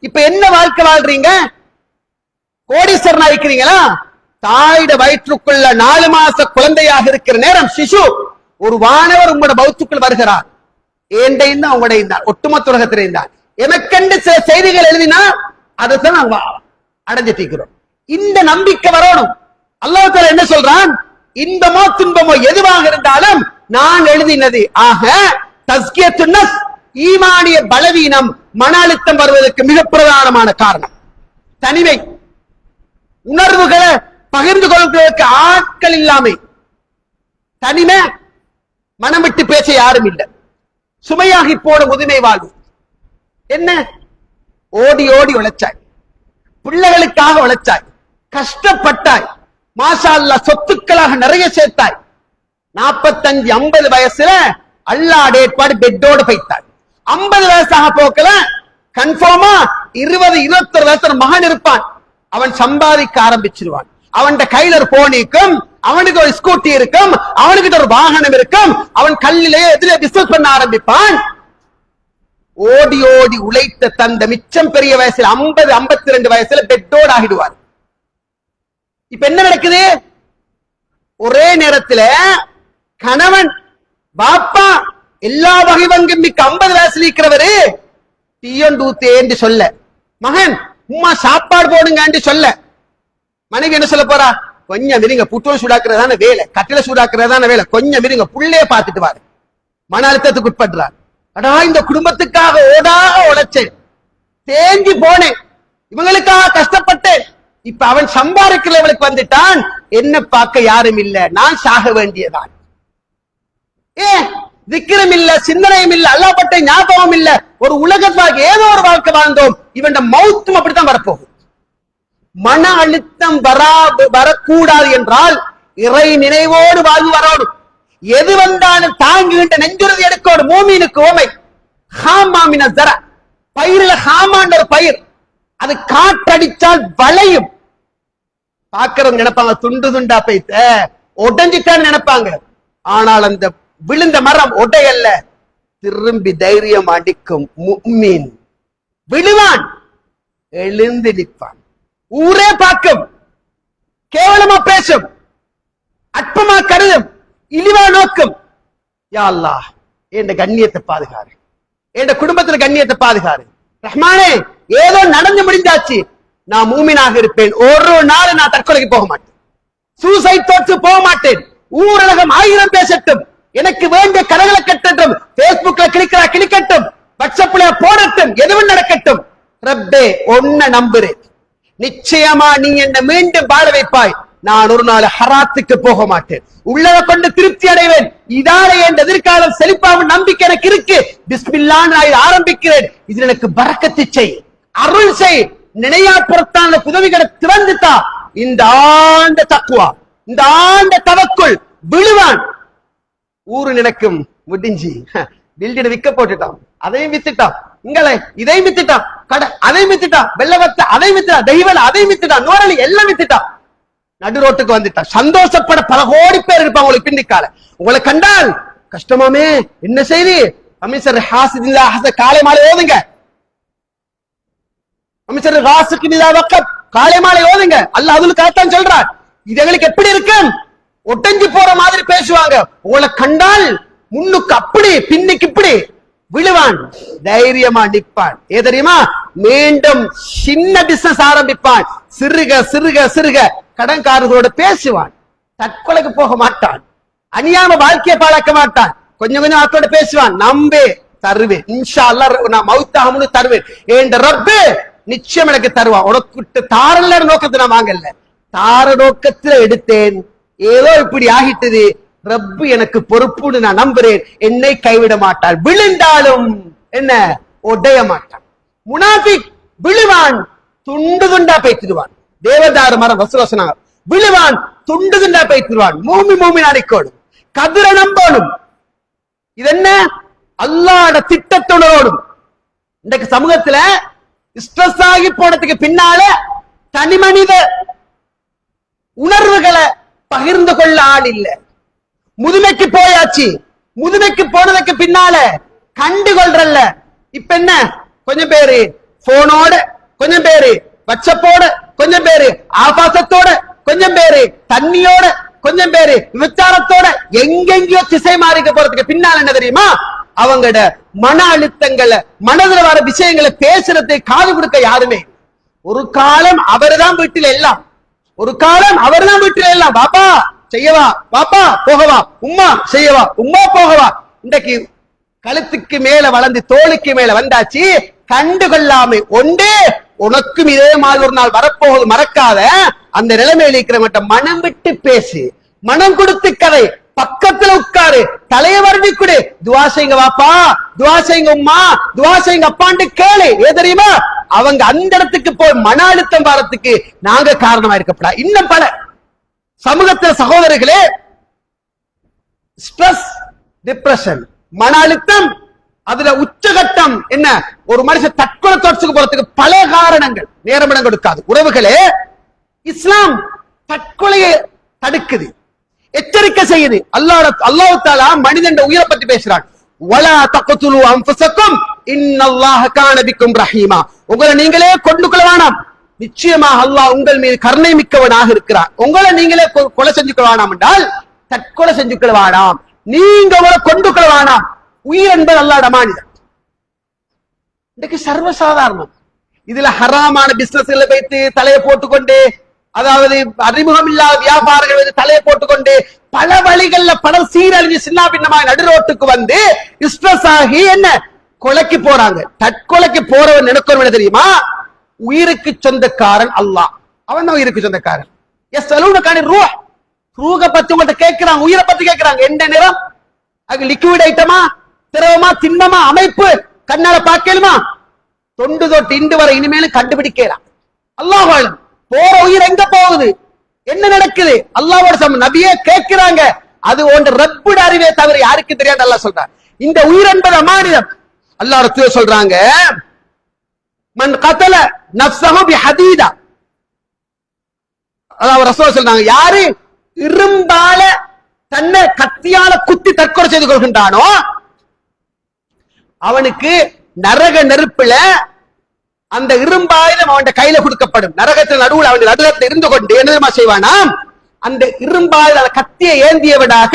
இப்ப என்ன வாழ்க்கை வாழ்றீங்க? கோடீஸ்வரனா இருக்கிறீங்களா? தாயிட வயிற்றுக்குள்ள 4 மாச குழந்தையாக இருக்கிற நேரம் சிசு ஒரு வானவர் உங்களோட பௌத்துக்குள் வருகிறார். ஏண்டையும் தான் உங்களுடைய தான் ஒட்டுமொத்த உலகத்திலே தான். எனக்கென்று சில செய்திகள் எழுதினா அதைத்தான் நாங்க அடைஞ்சிட்டு இருக்கிறோம். இந்த நம்பிக்கை வரணும். அல்லாஹ் தஆலா என்ன சொல்றான்? இன்பமோ துன்பமோ எதுவாக இருந்தாலும் நான் எழுதினது. ஆக தஸ்கியத்துன் நஃப்ஸ், ஈமானிய பலவீனம், மன அழுத்தம் வருவதற்கு மிக பிரதானமான காரணம் தனிமை. உணர்வுகளை பகிர்ந்து கொள்வதற்கு ஆட்கள் இல்லாமை, தனிமை, மனம் விட்டு பேச யாரும் இல்லை, சுமையாகி போன முதுமை வாழ்வு. என்ன ஓடி ஓடி உழைச்சாய், பிள்ளைகளுக்காக உழைச்சாய், கஷ்டப்பட்டாய், மாஷா அல்லாஹ் சொத்துக்களாக நிறைய சேர்த்தாய். 45-50 வயசுல அல்லாஹ் ஏற்பாடு பெட்டோடு போய்த்தாய். 50 வயசாக போக்கல கன்ஃபார்மா 20-21 வயசுல மகன் இருப்பான். அவன் சம்பாதிக்க ஆரம்பிச்சிருவான். அவன் கையில ஒரு போன் இருக்கும், அவனுக்கு ஒரு ஸ்கூட்டி இருக்கும், அவனுக்கு ஒரு வாகனம் இருக்கும். அவன் கல்லிலேயே எதிரே பிசினஸ் பண்ண ஆரம்பிப்பான். ஓடி ஓடி உழைத்த தந்த மிச்சம் பெரிய வயசுல 50-52 வயசுல பெட்டோடு ஆகிடுவார். இப்ப என்ன நடக்குது? ஒரே நேரத்துல கணவன் பாப்பா எல்லா வகை வங்கும் மிக்க 50 வயசுல இருக்கிறவரு டீயண்டூத்தேன்னு சொல்ல, மகன் உம்மா சாப்பாடு போடுங்க சொல்ல, மனைவி என்ன சொல்ல போறா? கொஞ்சம் விருங்க, புட்டோல் சூடாக்குறதான வேலை, கட்டில சூடாக்குறதான வேலை, கொஞ்சம் விருங்க, புள்ளைய பார்த்துட்டு வாரு. மன அழுத்தத்துக்கு உட்படுறார். அடா இந்த குடும்பத்துக்காக ஓடாக உழைச்சேன், தேங்கி போனேன், இவங்களுக்காக கஷ்டப்பட்டேன். இப்ப அவன் சம்பாதிக்கிற லெவலுக்கு வந்துட்டான். என்ன பார்க்க யாரும் இல்ல, நான் சாக வேண்டியதான். திக்கிரம் இல்ல, சிந்தனையும் இல்ல, அல்லாஹ்பட்ட ஞாபகம் இல்ல, ஒரு உலகத்தாக ஏதோ ஒரு வாழ்க்கை வாழ்ந்தோம். இவன் மௌத்தும் அப்படித்தான் வரப்போகும். மன அழுத்தம் வரக்கூடாது என்றால் இறை நினைவோடு வாழ்வு வரணும். எது வந்தாலும் தாங்குகின்ற நெஞ்சுறுதி எடுக்கணும். மூமினுக்கு ஓமை ஹாமாமின ஜர, பயிரில ஹாமான்ற ஒரு பயிர், அது காற்றடிச்சால் வளையும். பாக்குறவங்க நினைப்பாங்க துண்டு துண்டா பைத்த உடைஞ்சிட்டான்னு நினைப்பாங்க. ஆனால் அந்த விழுந்த மரம் உடையல்ல, திரும்பி தைரியம் அடிக்கும். முஃமின் விழுவான், எழுந்து நிற்பான். ஊரே பார்க்கும், கேவலமா பேசும், அற்பமா கருதும், இழிவா நோக்கும். யா அல்லாஹ் என் கண்ணியத்தை பாதுகாரு, என் குடும்பத்துல கண்ணியத்தை பாதுகாரு ரஹ்மானே. ஏதோ நடந்து முடிஞ்சாச்சு, நான் மூமினாக இருப்பேன். ஒரு நாள் நான் தற்கொலைக்கு போக மாட்டேன், சூசைட் தோற்று போக மாட்டேன். ஊரடகம் 1000 பேசட்டும், எனக்கு வேண்டிய கரங்களை கட்டட்டும், பேஸ்புக்ல கிளிக்கட்டும், வாட்ஸ்அப்ல போடட்டும், எதுவும் நடக்கட்டும். ரப்பே ஒன்ன நம்புறேன், நிச்சயமா நீ என்ன மீண்டும் வாழ வைப்பாய். நான் ஒரு நாள் ஹராத்துக்கு போக மாட்டேன், உள்ளதை கொண்டு திருப்தி அடைவேன். இதால என் எதிர்காலம் செழிப்பாவும் நம்பிக்கை எனக்கு இருக்கு. பிஸ்மில்லாஹ் நான் ஆரம்பிக்கிறேன். இதில் எனக்கு பரக்கத்து செய், அருள் செய், நினையாப்புறத்தான உதவிகளை திறந்துட்டா. இந்த ஆண்ட தக்குவா, இந்த ஆண்ட தவக்குள் விழுவான். ஊரு நினைக்கும் முடிஞ்சு பில்டிங் விற்க போட்டுட்டான், அதையும் வித்துட்டான், இங்களை இதையும் வித்துட்டான், கடை அதையும் வித்துட்டான், வெள்ளவத்த அதையும் வித்துட்டான், தெய்வல அதையும் வித்துட்டான், நோரலி எல்லாம் வித்துட்டான். நடு ரோட்டுக்கு வந்துட்டான். சந்தோஷப்பட பல கோடி பேர் இருப்பாங்க உங்களுக்கு பின்னிக்கால. உங்களை கண்டால் கஷ்டமாமே, என்ன செய்தி? அமைச்சர் ஹாசிதில்லா ஹசன் காலை மாலை ஓதுங்க, அமைச்சர் ராசுகில்லா வக்கப் காலை மாலை ஓதுங்க. அல்லாஹ் அதுல கரெக்டான் சொல்றான். இதுகளுக்கு எப்படி இருக்கும்? ஒட்டஞ்சு போற மாதிரி பேசுவாங்க. உங்களை கண்டால் முன்னுக்கு அப்படி பின்னுக்கு இப்படி விழுவான், தைரியமா நிற்பான். ஏ தெரியுமா? மீண்டும் சின்ன பிசினஸ் ஆரம்பிப்பான். சிறுக சிறுக சிறுக கடன்காரர்களோட பேசுவான். தற்கொலைக்கு போக மாட்டான், அநியாயமா வாழ்க்கையை பாழாக்க மாட்டான். கொஞ்சம் கொஞ்சம் ஆத்தோட பேசுவான். நம்பே தருவேன், இன்ஷா அல்லாஹ் நான் மௌத்தாகமுன்னு தருவேன். என் ரப்பு நிச்சயம் எனக்கு தருவான். உனக்கு தாரல நோக்கத்தை நான் வாங்கல, தார நோக்கத்துல எடுத்தேன். ஏதோ இப்படி ஆகிட்டது, ரப்பு எனக்கு பொறுப்புன்னு நான் நம்புறேன். என்னை கைவிட மாட்டான். விழுந்தாலும் என்ன உடைய மாட்டான். முனாஃபிக் விழுவான், துண்டு துண்டா பேசிடுவான். தேவதாரு மரம் வசுவசனாக விழுவான், துண்டு துண்டா பேசிடுவான். மூமி நாடிக்கோடும், கதிர நம்பணும். இது என்ன? அல்லாஹ்வுடைய திட்டத்தோடும். இன்றைக்கு சமூகத்துல ஸ்ட்ரெஸ் ஆகி போனதுக்கு பின்னால தனி மனித உணர்வுகளை பகிர்ந்து கொள்ள ஆள் இல்ல. முதுமைக்கு போயாச்சு, முதுமைக்கு போனதுக்கு பின்னால கண்டுகொள்றல்ல. இப்ப என்ன? கொஞ்சம் பேரு போனோட, கொஞ்சம் பேரு வாட்ஸ்அப்போட, கொஞ்சம் பேரு ஆபாசத்தோட, கொஞ்சம் பேரு தண்ணியோட, கொஞ்சம் பேரு விபச்சாரத்தோட, எங்கெங்கயோ திசை மாறிக்க போறதுக்கு பின்னால என்ன தெரியுமா? அவங்களோட மன அழுத்தங்களை, மனதில் வர விஷயங்களை பேசுறதை காது கொடுக்க யாருமே. ஒரு காலம் அவர்தான் வீட்டில் எல்லாம், ஒரு காலம் அவர்தான் வீட்டில் எல்லாம். பாப்பா செய்யவா, பாப்பா போகவா, உம்மா செய்யவா, உம்மா போகவா. இன்றைக்கு கழுத்துக்கு மேல வளர்ந்து தோளுக்கு மேல வந்தாச்சு. கண்டுகொள்ளாமை ஒன்று. உனக்கும் இதே மாதிரி ஒரு நாள் வரப்போகுது, மறக்காத. அந்த நிலைமையில இருக்கிற மட்டும் மனம் விட்டு பேசு, மனம் கொடுத்து கதை, பக்கத்துல உட்காரு, தலையை வருடி கொடு, துவா செய்யுங்க வாப்பா, துவா செய்யுங்க உம்மா, துவா செய்யுங்க அப்பான்னு கேளு. ஏன் தெரியுமா? அவங்க அந்த இடத்துக்கு போய் மன அழுத்தம் வரத்துக்கு நாங்க காரணமா இருக்கப்படா. இன்னும் பல சமூகத்துல சகோதரர்களே, ஸ்ட்ரெஸ், டிப்ரெஷன், மன அழுத்தம், அதுல உச்சகட்டம் என்ன? ஒரு மனுஷன் தற்கொலை தொடர்ச்சிக்கு போறதுக்கு பல காரணங்கள். நேரமிடம் கொடுக்காது. உறவுகளே, இஸ்லாம் தற்கொலையை தடுக்குது, எச்சரிக்கை செய்யுது. அல்லாஹ் தஆலா மனிதன் உயிரை பத்தி பேசுறான். வலா தக்துலு அன்ஃபுஸக்கும் இன்னல்லாஹ கான பிக்கும் ரஹீமா. உங்களை நீங்களே கொண்டு கொள்ள வேணாம், நிச்சயமாக அல்லாஹ் உங்கள் மீது கருணை மிக்கவனாக இருக்கிறார். உங்களை நீங்களே கொலை செஞ்சு கொள்ள வேணாம் என்றால் தற்கொலை செஞ்சு கொள்ள வேணாம், நீங்க உங்களை கொண்டு கொள்ள வேணாம். உயிர் என்பது அல்லாஹ்வுடைய மானியம். இன்னைக்கு சர்வசாதாரணம். இதுல ஹராமான பிசினஸ்ல வைத்து தலையை போட்டுக்கொண்டு, அதாவது அறிமுகம் இல்லாத வியாபாரங்கள் வைத்து தலையை போட்டுக்கொண்டு பல வழிகள்ல பணம் சீரழிஞ்சு சின்ன பின்னமாக நடுரோட்டுக்கு வந்து ஸ்ட்ரெஸ் ஆகி என்ன கொலைக்கு போறாங்க. தற்கொலைக்கு போறவன் நினைக்கிறவன் தெரியுமா? உயிருக்கு சொந்தக்காரன் அல்லாஹ், அவன் தான் உயிருக்கு சொந்தக்காரன். ரூஹ பத்தி உங்கள்கிட்ட கேட்கிறாங்க, உயிரை பத்தி கேட்கிறாங்க. எந்த நிறம்? அது லிக்விட் ஐட்டமா, திரவமா, திண்மமா, அமைப்பு கண்ணால பார்க்கலுமா? தொண்டு தொட்டு இண்டு வரை இனிமேலும் கண்டுபிடிக்கலாம். அல்லாஹ் வாழும். போற உயிர் எங்க போகுது, என்ன நடக்குது? அல்லாஹ்வோட நபியே கேட்கிறாங்க. அது ஒன்று ரப்புட அறிவே தவிர யாருக்கு தெரியாது. அல்லாஹ் சொல்றாங்க, இந்த உயிர் என்பது அமானிதம். அல்லாஹ் ரசூல் சொல்றாங்க, மன் கதல நஃப்ஸஹு பிஹதீதா. அல்லாஹ் ரசூல் சொல்றாங்க, யாரு இரும்பால தன்னை கத்தியால குத்தி தற்கொலை செய்து கொள்கின்றானோ அவனுக்கு நரக நெருப்புல அந்த இரும்பாயுதம் அவன் கையில கொடுக்கப்படும். நரகத்தில் நடுவில் அவன் நடுகத்தில் இருந்து கொண்டு என்ன செய்வானாம்? அந்த இரும்பாயுத கத்தியை ஏந்தியவனாக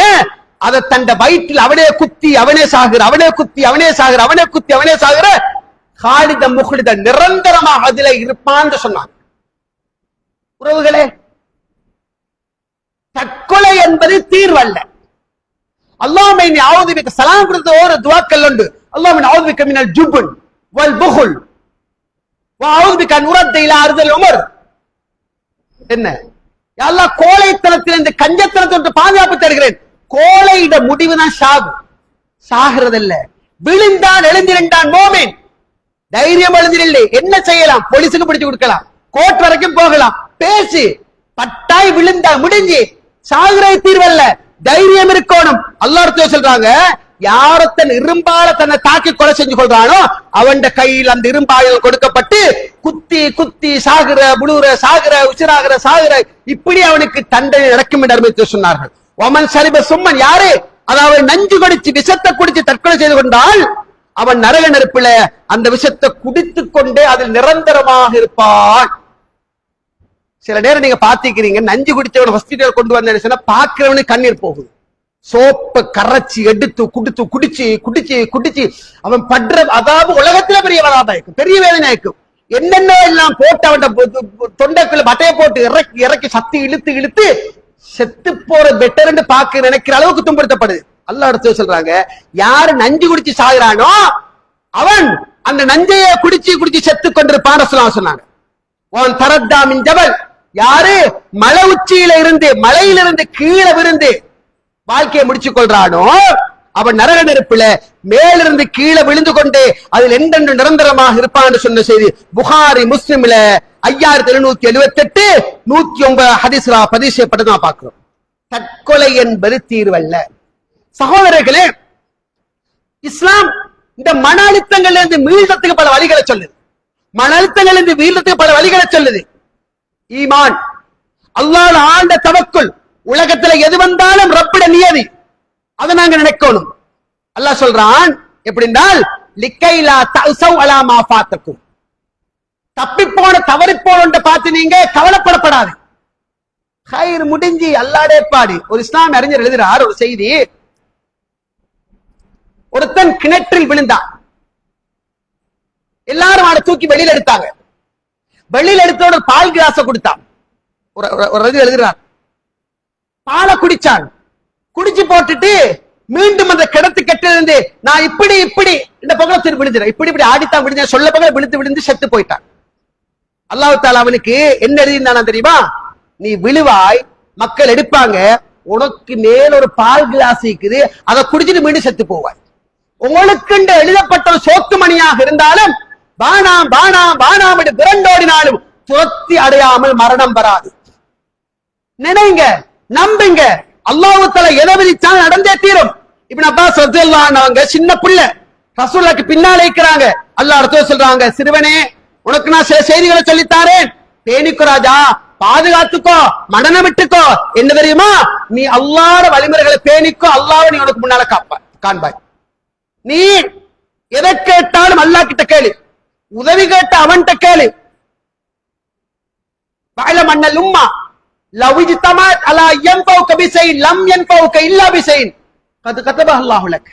அதை தந்த வயிற்றில் அவனே குத்தி அவனே சாகுற, அவனே குத்தி அவனே சாகுற, அவனே குத்தி அவனே சாகுற, காலித முகலித நிரந்தரமாக அதில இருப்பான்னு சொன்னான். உறவுகளே, தற்கொலை என்பது தீர்வல்ல. அல்லாஹ்வை ஆவுதுபிக்க சலாம் கொடுத்த ஒரு துஆக்கள் உண்டு. அல்லாஹ்வை ஆவுதுபிக்க மினல் ஜுபுன் வல் புகுல் வ ஆவுதுபிக்க நுரத் இலா அர்தில் உமர். என்ன யா அல்லாஹ், கோழைத்தனத்திலிருந்து கஞ்சத்தனத்திலிருந்து பாதுகாப்பு தருகிறேன். கோழையிட முடிவுதான் சாகு, சாகிறதல்ல. விழுந்தான் எழுந்திருந்தான் மோமின். தைரியம் எழுந்திரில்லை, என்ன செய்யலாம்? போலீஸுக்கு பிடிச்சு கொடுக்கலாம், கோர்ட் வரைக்கும் போகலாம், பேசி பட்டாய் விழுந்தா முடிஞ்சு சாகுரை தீர்வல்ல. தைரியம் இருக்கணும். அல்லாஹ் ரசூல் சொல்றாங்க, யாரத்தன் இரும்பால தன்னை தாக்கி கொலை செஞ்சு கொள்றானோ அவன் கையில் அந்த இரும்பாயில் கொடுக்கப்பட்டு குத்தி குத்தி சாகுற, முழுற, சாகுற, உச்சிராகிற, சாகுற, இப்படி அவனுக்கு தண்டனை நடக்கும் என்று அறிவித்து சொன்னார்கள். ஒமன் சரிப சும்மன், யாரு அதாவது நஞ்சு குடிச்சு விஷத்தை குடிச்சு தற்கொலை செய்து கொண்டால் அவன் நரக நெருப்புல அந்த விஷத்தை குடித்துக் கொண்டே அதில் நிரந்தரமாக இருப்பான். சில நேரம் நீங்க பாத்திக்கிறீங்க, நஞ்சு குடிச்சவன் ஹாஸ்பிட்டல் கொண்டு வந்த பாக்குறவனு கண்ணீர் போகுது. சோப்ப கரைச்சி எடுத்து குடித்து குடிச்சு குடிச்சு குடிச்சு அவன் படுற அதாவது உலகத்துல பெரிய வராதாயிருக்கும், பெரிய வேதனையாயிருக்கும். என்னென்ன எல்லாம் போட்டு அவன் தொண்டைக்குள்ள பட்டையை போட்டு இறக்கி இறக்கி சத்தி இழுத்து இழுத்து செத்து போற பெட்டர்ன்னு பாக்க நினைக்கிற அளவுக்கு துன்படுத்தப்படுது. அல்லாஹ் அடுத்து சொல்றாங்க, யாரு நஞ்சு குடிச்சு சாகுறானோ அவன் அந்த நஞ்சைய குடிச்சு குடிச்சு செத்து கொண்டிருப்பான் சொன்னாங்க. அவன் தரத்தாமின் ஜபல், யாரு மலை உச்சியில இருந்து மலையிலிருந்து கீழே விருந்து வாழ்க்கையை முடிச்சு கொள்றானோ அவன் நரக நெருப்புல மேலிருந்து கீழே விழுந்து கொண்டு அதில் என்றென்று நிரந்தரமாக இருப்பான் சொன்ன செய்தி புகாரி முஸ்லிம்ல 5778 109 ஹதீஸ்ல பதிவு செய்யப்பட்டதா பார்க்கிறோம். தற்கொலை என்பது தீர்வல்ல. சகோதரர்களே, இஸ்லாம் இந்த மன அழுத்தங்கள்ல இருந்து மீள்றதுக்கு பல வழிகளை சொல்லுது. மன அழுத்தங்கள் இருந்து மீள்றதுக்கு பல வழிகளை சொல்லுது. ஈமான், அல்லாஹ் ஆண்ட தவக்குல், உலகத்துல எது வந்தாலும் ரப்பிட நியதி, அதை நாங்க நினைக்கணும். அல்லாஹ் சொல்றான் எப்படின்னால், லிக்கைலா தஅஸவ் அலா மா ஃபாத்தக்கும், தப்பி போன தவறி போன பார்த்து நீங்க கவலைப்படப்படாது. ஹைர் முடிஞ்சி அல்லாஹ்வே பாடி. ஒரு இஸ்லாம் அறிஞர் எழுதுறார் ஒரு செய்தி. ஒருத்தன் கிணற்றில் விழுந்தான், எல்லாரும் அவனை தூக்கி வெளியில எடுத்தாங்க. வெளியில எடுத்தோட பால் கிளாஸ கொடுத்தான். ஒரு இது எழுதுறான், பாலை குடிச்சான். குடிச்சு போட்டுட்டு மீண்டும் அந்த கிடத்து கட்டிலிருந்து நான் இப்படி இப்படி இந்த பக்கம் திருப்பி விழுந்துறேன், இப்படி இப்படி ஆடித்தான் விழுந்தேன், சொல்ல பக்கம் விழுந்து விழுந்து செத்து போயிட்டான். அல்லாஹ் தஆலா அவனுக்கு என்ன எழுதினானா தெரியுமா? நீ விழுவாய், மக்கள் எடுப்பாங்க, உனக்கு மேல ஒரு பால் கிளாஸ் இருக்குது, அதை குடிச்சிட்டு மீண்டும் செத்து போவாய். உங்களுக்கு எழுதப்பட்ட ஒரு சோத்து மணியாக இருந்தாலும் வானாம் வானாம் வானாம் என்று விரண்டோடினாலும் துரத்தி அடையாமல் மரணம் வராது. நினைங்க, நம்புங்க, அல்லாஹ் தஆலா எதை விதிச்சாலும் நடந்தே தீரும். இப்னு அப்பாஸ் ரலியல்லாஹு அன்ஹு சின்ன பிள்ளை ரசூலுல்லாஹ்க்கு பின்னாலே இருக்கிறாங்க. அல்லாஹ் ரசூல் சொல்றாங்க, சிறுவனே உனக்கு நான் சில செய்திகளை சொல்லித்தாரேன், பேணிக்கோ ராஜா, பாதுகாத்துக்கோ, மனநம் விட்டுக்கோ. என்ன தெரியுமா? நீ அல்லாஹ்வுடைய வழிமுறைகளை பேணிக்கோ, அல்லாஹ்வை நீ உனக்கு முன்னால காண்பாய். நீ எதை கேட்டாலும் அல்லாஹ் கிட்ட கேளு, உதவி கேட்ட அவன்கிட்ட கேளு. வஅலம் அன்னல் உம்மா லவ் இஜ்தமஅத் அலா யன்ஃபவுக பிஷைஇன் லம் யன்ஃபவுக இல்லா பிஷைஇன் கத் கதபஹு அல்லாஹு லக்.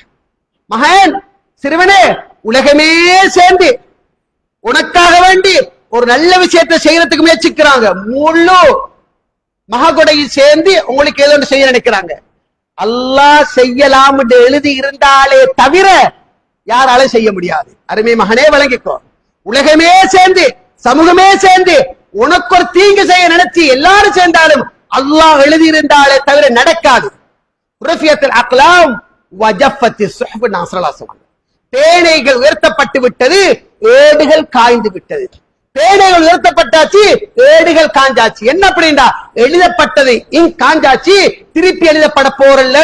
மகன், சிறுவனே, உலகமே சேர்ந்து உனக்காக வேண்டி ஒரு நல்ல விஷயத்தை செய்யறதுக்கு முயற்சிக்கிறாங்க. முழு மககொடையில் சேர்ந்து உங்களுக்கு ஏதோ செய்ய நினைக்கிறாங்க. அல்லாஹ் செய்யலாம் என்று எழுதி இருந்தாலே தவிர யாராலும் செய்ய முடியாது. அருமை மகனே, வழங்கிக்கோ. உலகமே சேர்ந்து, சமூகமே சேர்ந்து உனக்கு ஒரு தீங்கு செய்ய நினைச்சு எல்லாரும் சேர்ந்தாலும் அல்லாஹ் எழுதி இருந்தாலே தவிர நடக்காது. பேனைகள் உயர்த்தப்பட்டு விட்டது, ஏடுகள் காய்ந்து விட்டது. பேனைகள் உயர்த்தப்பட்டாச்சு, ஏடுகள் காஞ்சாச்சு. என்ன அப்படின்னா, எழுதப்பட்டது காஞ்சாச்சு, திருப்பி எழுதப்பட போறல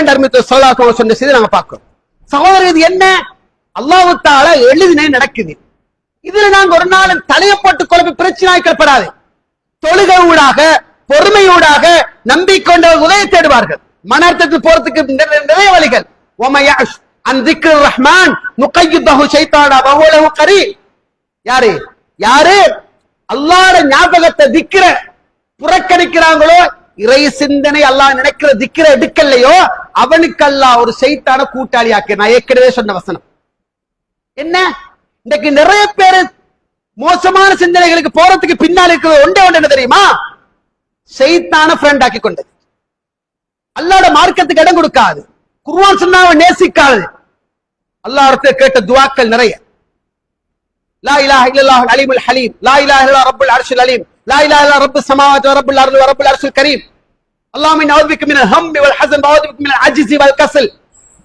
சொன்ன செய்தி நாங்க பார்க்கிறோம். சகோதரர், இது என்ன? அல்லாஹ் தஆலா எழுதினே நடக்குது. இதுல நாங்க ஒரு நாள் தலையை போட்டு குழப்பி பிரச்சனை ஆக்கப்படாது. தொழுகை ஊடாக, பொறுமையூடாக நம்பிக்கொண்ட உதவி தேடுவார்கள். மன அர்த்தத்தில் போறதுக்கு நிறைய வழிகள். யாரு யாரு அல்லாஹ்வுடைய ஞாபகத்தை திக்ர புறக்கணிக்கிறாங்களோ, இறை சிந்தனை அல்லாஹ் நினைக்கிற திக்ர எடுக்கலையோ, அவனுக்கு அல்லாஹ் ஒரு ஷைத்தான கூட்டாளியாக்க. நான் ஏற்கனவே சொன்ன வசனம் என்ன? இன்னைக்கு நிறைய பேரு மோசமான சிந்தனைகளுக்கு போறதுக்கு பின்னால் இருக்கிறது ஒன்றே ஒன்று என்ன தெரியுமா? ஷைத்தான ஃப்ரெண்ட் ஆக்கி கொண்டது. அல்லாஹ்வுடைய மார்க்கத்துக்கு இடம் கொடுக்காது, குர்ஆன் சுன்னாவை நேசிக்காது. அல்லாஹ்விடத்தை கேட்ட துஆக்கள் நிறைய. லா இலாஹ இல்லல்லாஹ் அலீமுல் ஹலீம், லா இலாஹ இல்லல்லாஹ் ரப்புல் அர்ஷில் அலீம், லா இலாஹ இல்லல்லாஹ் ரப்புஸ் ஸமாவாத்தி வ ரப்புல் அர்தி வ ரப்புல் அர்ஷில் கரீம், அல்லாஹும்ம இன்னி அஊது பிக மினல் ஹம்மி வல் ஹஸன் வ அஊது பிக மினல் அஜ்ஸி வல் கஸல்.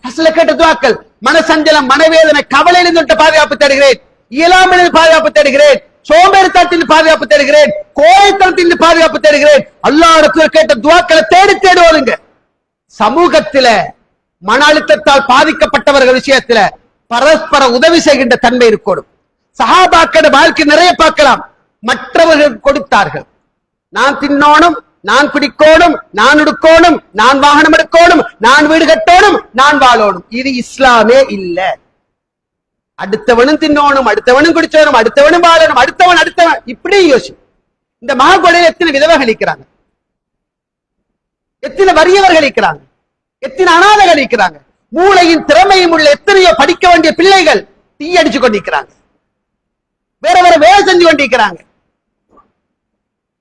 அஸ்ல கேட்ட துஆக்கள். மனசஞ்சலம், மனவேதனை, கவலையிலிருந்து பாதுகாப்பு தேடுகிறேன், இயலாமையிலிருந்து பாதுகாப்பு தேடுகிறேன், சோம்பேறித்தனத்திலிருந்து பாதுகாப்பு தேடுகிறேன், கோழைத்தனத்திலிருந்து பாதுகாப்பு தேடுகிறேன். அல்லாஹ்விடத்தில் கேட்ட துஆக்களை தேடி தேடி ஓதுங்க. சமூகத்தில மன அழுத்தத்தால் பாதிக்கப்பட்டவர்கள் விஷயத்துல பரஸ்பர உதவி செய்கின்ற தன்மை இருக்கணும். சஹாபாக்களோட வாழ்க்கை நிறைய பார்க்கலாம். மற்றவர்கள் கொடுத்தார்கள். நான் தின்னோனும், நான் குடிக்கோணும், நான் உடுக்கோணும், நான் வாகனம் எடுக்கணும், நான் வீடு கட்டோணும், நான் வாழணும். இது இஸ்லாமே இல்ல. அடுத்தவனும் தின்னோனும், அடுத்தவனும் குடிச்சோனும், அடுத்தவனும் வாழணும், அடுத்தவன் இப்படி யோசி. இந்த மகாகொடையில் எத்தனை விதவைகள் இருக்கிறாங்க, எத்தனை வறியவர்கள் இருக்கிறாங்க, எத்தனை அனாதைகள் இருக்கிறாங்க. மூளையின் திறமையும் உள்ள எத்தனையோ படிக்க வேண்டிய பிள்ளைகள் தீ அடிச்சு கொண்டிருக்கிறாங்க, வேற வேற வேலை செஞ்சு கொண்டிருக்கிறாங்க.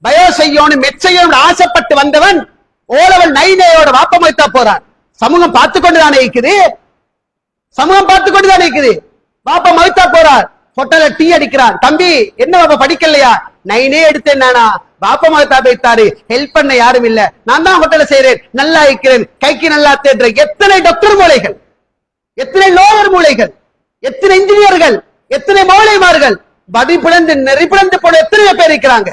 பயோ செய்யணும், மெச்சையோடு ஆசைப்பட்டு வந்தவன் ஓலவன் நைனையோட வாப்பம் வைத்தா போறான். சமூகம் பார்த்து கொண்டுதானே இருக்குது, சமூகம் பார்த்து கொண்டுதானே இருக்குது. வாப்பா மவித்தா போறார், ஹோட்டல்ல டீ அடிக்கிறான். தம்பி என்ன பாப்பா படிக்கலையா? நைனே எடுத்தேன் நானா, பாப்பா மவித்தா போய்த்தாரு, ஹெல்ப் பண்ண யாரும் இல்ல, நான் தான் ஹோட்டல்ல செய்யறேன், நல்லா இருக்கிறேன், கைக்கு நல்லா தேடுற எத்தனை டாக்டர் மூளைகள், எத்தனை லோயர் மூளைகள், எத்தனை இன்ஜினியர்கள், எத்தனை மூளைமார்கள், படி பிளந்து நெறி பிளந்து போன எத்தனை பேர் இருக்கிறாங்க.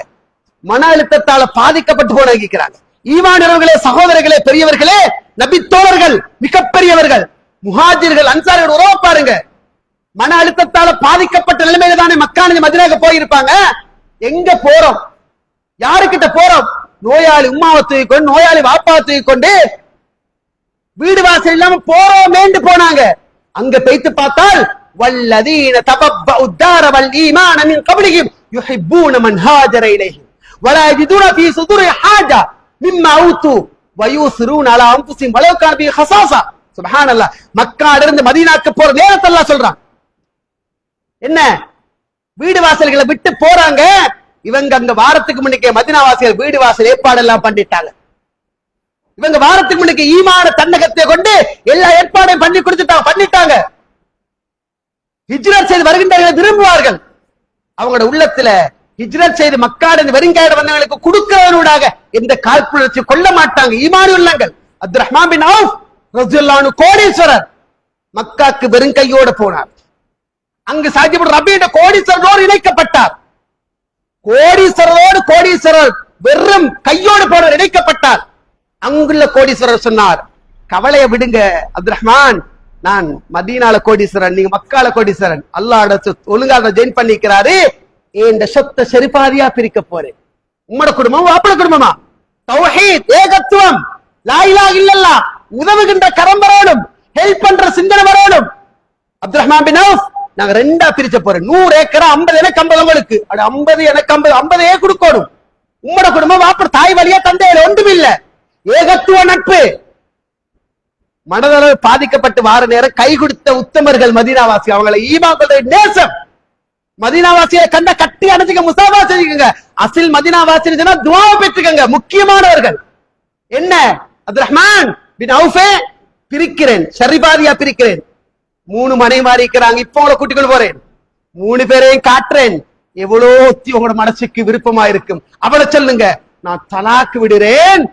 மன அழுத்தத்தால பாதிக்கப்பட்டு போன இருக்கிறாங்க. ஈமானியர்களே, சகோதரர்களே, பெரியவர்களே, நபி தோழர்கள், மிகப்பெரியவர்கள், முஹாஜிர்கள், அன்சாரிகள் உறவ பாருங்க. மன அழுத்தத்தால பாதிக்கப்பட்ட நிலைமையில தானே மக்கான மதீனாக்கு போயிருப்பாங்க. எங்க போறோம், யாருக்கிட்ட போறோம்? நோயாளி உம்மாவை தூக்கி கொண்டு, நோயாளி வாப்பாவை தூக்கி கொண்டு வீடு வாசல் இல்லாம போறோமேண்டு போனாங்க. அங்க போய்த்து பார்த்தால் வல்லதீன தபப்பஉ الدار والإيمان من قبلهم يحبون من هاجر إليهم ولا يجدون في صدورهم حاجة مما أوتوا ويؤثرون على أنفسهم ولو كان بهم خصاصة. சுப்ஹான் அல்லாஹ். மக்கால இருந்து மதீனாக்கு போற நேரத்தை அல்லாஹ் சொல்றான். என்ன வீடு வாசல்களை விட்டு போறாங்க, இவங்க அங்க வாரத்துக்கு முன்னுக்கே மதீனாவாசிகள் வீடு வாசல் ஏற்பாடெல்லாம் பண்ணிட்டாங்க. இவங்க வாரத்துக்கு முன்னுக்கு ஈமான தன்னகத்தை கொண்டு எல்லா ஏற்பாடையும் பண்ணிட்டாங்க. ஹிஜ்ரத் செய்து வருகின்றவர்கள் விரும்புவார்கள். அவங்களோட உள்ளத்துல ஹிஜ்ரத் செய்து மக்காடு வெறுங்காடு வந்தவங்களுக்கு கொடுக்கிறவனூடாக எந்த காழ்ப்புணர்ச்சி கொள்ள மாட்டாங்க. ஈமான் உள்ளங்கள். அப்துல் ரஹ்மான் பின் அவுஃப் ரலியல்லாஹு அன்ஹு கோடீஸ்வரர், மக்காக்கு வெறுங்கையோடு போனார். அங்கு சாஜிபுர் ரபி என்ற கோடீஸ்வரரோடு இணைக்கப்பட்டார். கோடீஸ்வரர் வெறும் கையோடு போனவர் இணைக்கப்பட்டார். அங்குள்ள கோடீஸ்வரர் சொன்னார், கவலையை விடுங்க அப்துல் ரஹ்மான், நான் மதீனால கோடீஸ்வரன், நீங்க மக்கால கோடீஸ்வரன். அல்லாஹ் ஒழுங்காக ஜெயின் பண்ணிக்கிறாரு. இந்த சொத்தை சரிபாதியா பிரிக்க போறேன். உம்மோட குடும்பம் வாப்பட குடும்பமா? தௌஹீத், ஏகத்துவம், லா இலாஹ இல்லல்லாஹ், உதவுகின்ற கரம் வரணும், ஹெல்ப் பண்ற சிந்தனை வரணும். அப்துல் ரஹ்மான் பின் அவுஃப், நாங்க ரெண்டா பிரிச்ச போறேன். 100 ஏக்கரா 50 எனக்கு 50 உங்களுக்கு, 50 எனக்கு 50 கொடுக்கணும். உம்மோட குடும்பம் வாப்பட தாய் வழியா தந்தையில ஒன்றும் இல்ல. ஏகத்துவ நட்பு. மனதளவு பாதிக்கப்பட்டு வார நேரம் கை கொடுத்த உத்தமர்கள் மதீனாவாசி. அவங்களை ஈமான் நேசம். மதீனாவாசியை கண்ட கட்டி அணைச்சிக்க, முசாபா செஞ்சுக்கங்க. அசில் மதீனாவாசி துஆவை பெற்றுக்கங்க. முக்கியமானவர்கள் என்ன? அப்துல் ரஹ்மான் பின் அவுஃபே பிரிக்கிறேன், சரிபாதியா பிரிக்கிறேன். 3 மனைவி இருக்கிறாங்க. இப்ப உங்களை கூட்டிக்கொண்டு போறேன். 3 பேரையும் காட்டுறேன். எவ்வளோ உங்களோட மனசுக்கு விருப்பமா இருக்கும். அவளை சொல்லுங்க, நான் தலாக்கு விடுறேன்,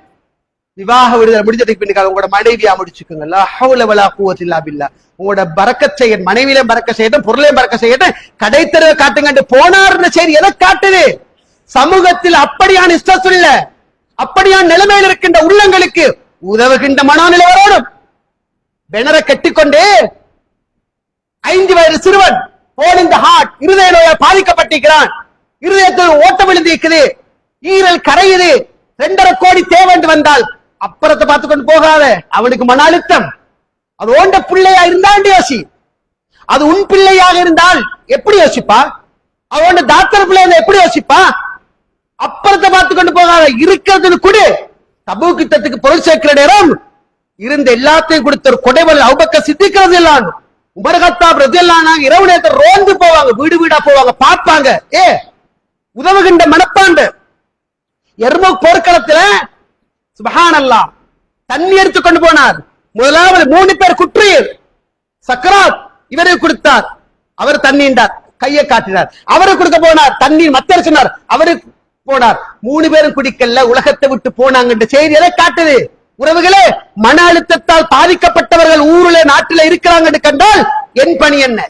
விவாக விடுதலை முடிஞ்சதுக்கு பின்னுக்காக உங்களோட மனைவியா முடிச்சுக்கோங்க. லா ஹவ்ல வலா குவத்த இல்லா பில்லா. உங்களோட பரக்கத் செய்யணும், மனைவியிலும் பரக்கத் செய்யட்டும், பொருளையும் பரக்கத் செய்யட்டும். கடைத்தரவை காட்டுங்க போனார்னு செய்தி எதை காட்டுது? சமூகத்தில் அப்படியான இஷ்டம் இல்ல, அப்படியான நிலைமையில் இருக்கின்ற உள்ளங்களுக்கு உதவுகின்ற மனோநிலை வரணும். பெனரை கட்டிக்கொண்டு 5 வயது சிறுவன் ஹோல் இன் தி ஹார்ட், இருதய நோயால் பாதிக்கப்பட்டிருக்கிறான். இருதயத்தில் ஓட்டம் விழுந்திருக்குது, ஈரல் கரையுது. 2.5 கோடி தேவை வந்தால் அப்புறத்தை பார்த்து கொண்டு போகாத. அவனுக்கு மன அழுத்தம். அது ஓண்ட பிள்ளையா இருந்தாண்டு யோசி. அது உன் பிள்ளையாக இருந்தால் எப்படி யோசிப்பா? அவன் டாக்டர் பிள்ளை எப்படி யோசிப்பா? அப்புறத்தை பார்த்து கொண்டு போகாத. இருக்கிறது கொடு. தபூக் யுத்தத்துக்கு பொருள் சேர்க்கிற நேரம் இருந்த எல்லாத்தையும் கொடுத்த ஒரு கொடைவல் அபூபக்கர் சித்திக் ரலியல்லாஹு, உமர் கத்தாப் ரலியல்லாஹு அன்ஹு இரவு நேரத்தில் ரோந்து போவாங்க, வீடு வீடா போவாங்க, பார்ப்பாங்க. உதவுகின்ற மனப்பாண்டு. எர்முக் போர்க்களத்துல சுப்ஹானல்லாஹ் தண்ணி எடுத்து கொண்டு போனார். முதலாவது 3 பேர் குற்றியர் சக்கராத் இவரை கொடுத்தார். அவர் தண்ணீண்டார், கையை காட்டினார். அவரை கொடுக்க போனார், தண்ணீர் மத்தர் சொன்னார், அவருக்கு போனார். 3 பேரும் குடிக்கல, உலகத்தை விட்டு போனாங்க. செய்தி எதை காட்டுது? உறவுகளே, மன அழுத்தத்தால் பாதிக்கப்பட்டவர்கள் ஊருல நாட்டில இருக்கிறாங்க கண்டால் என் பணி என்ன,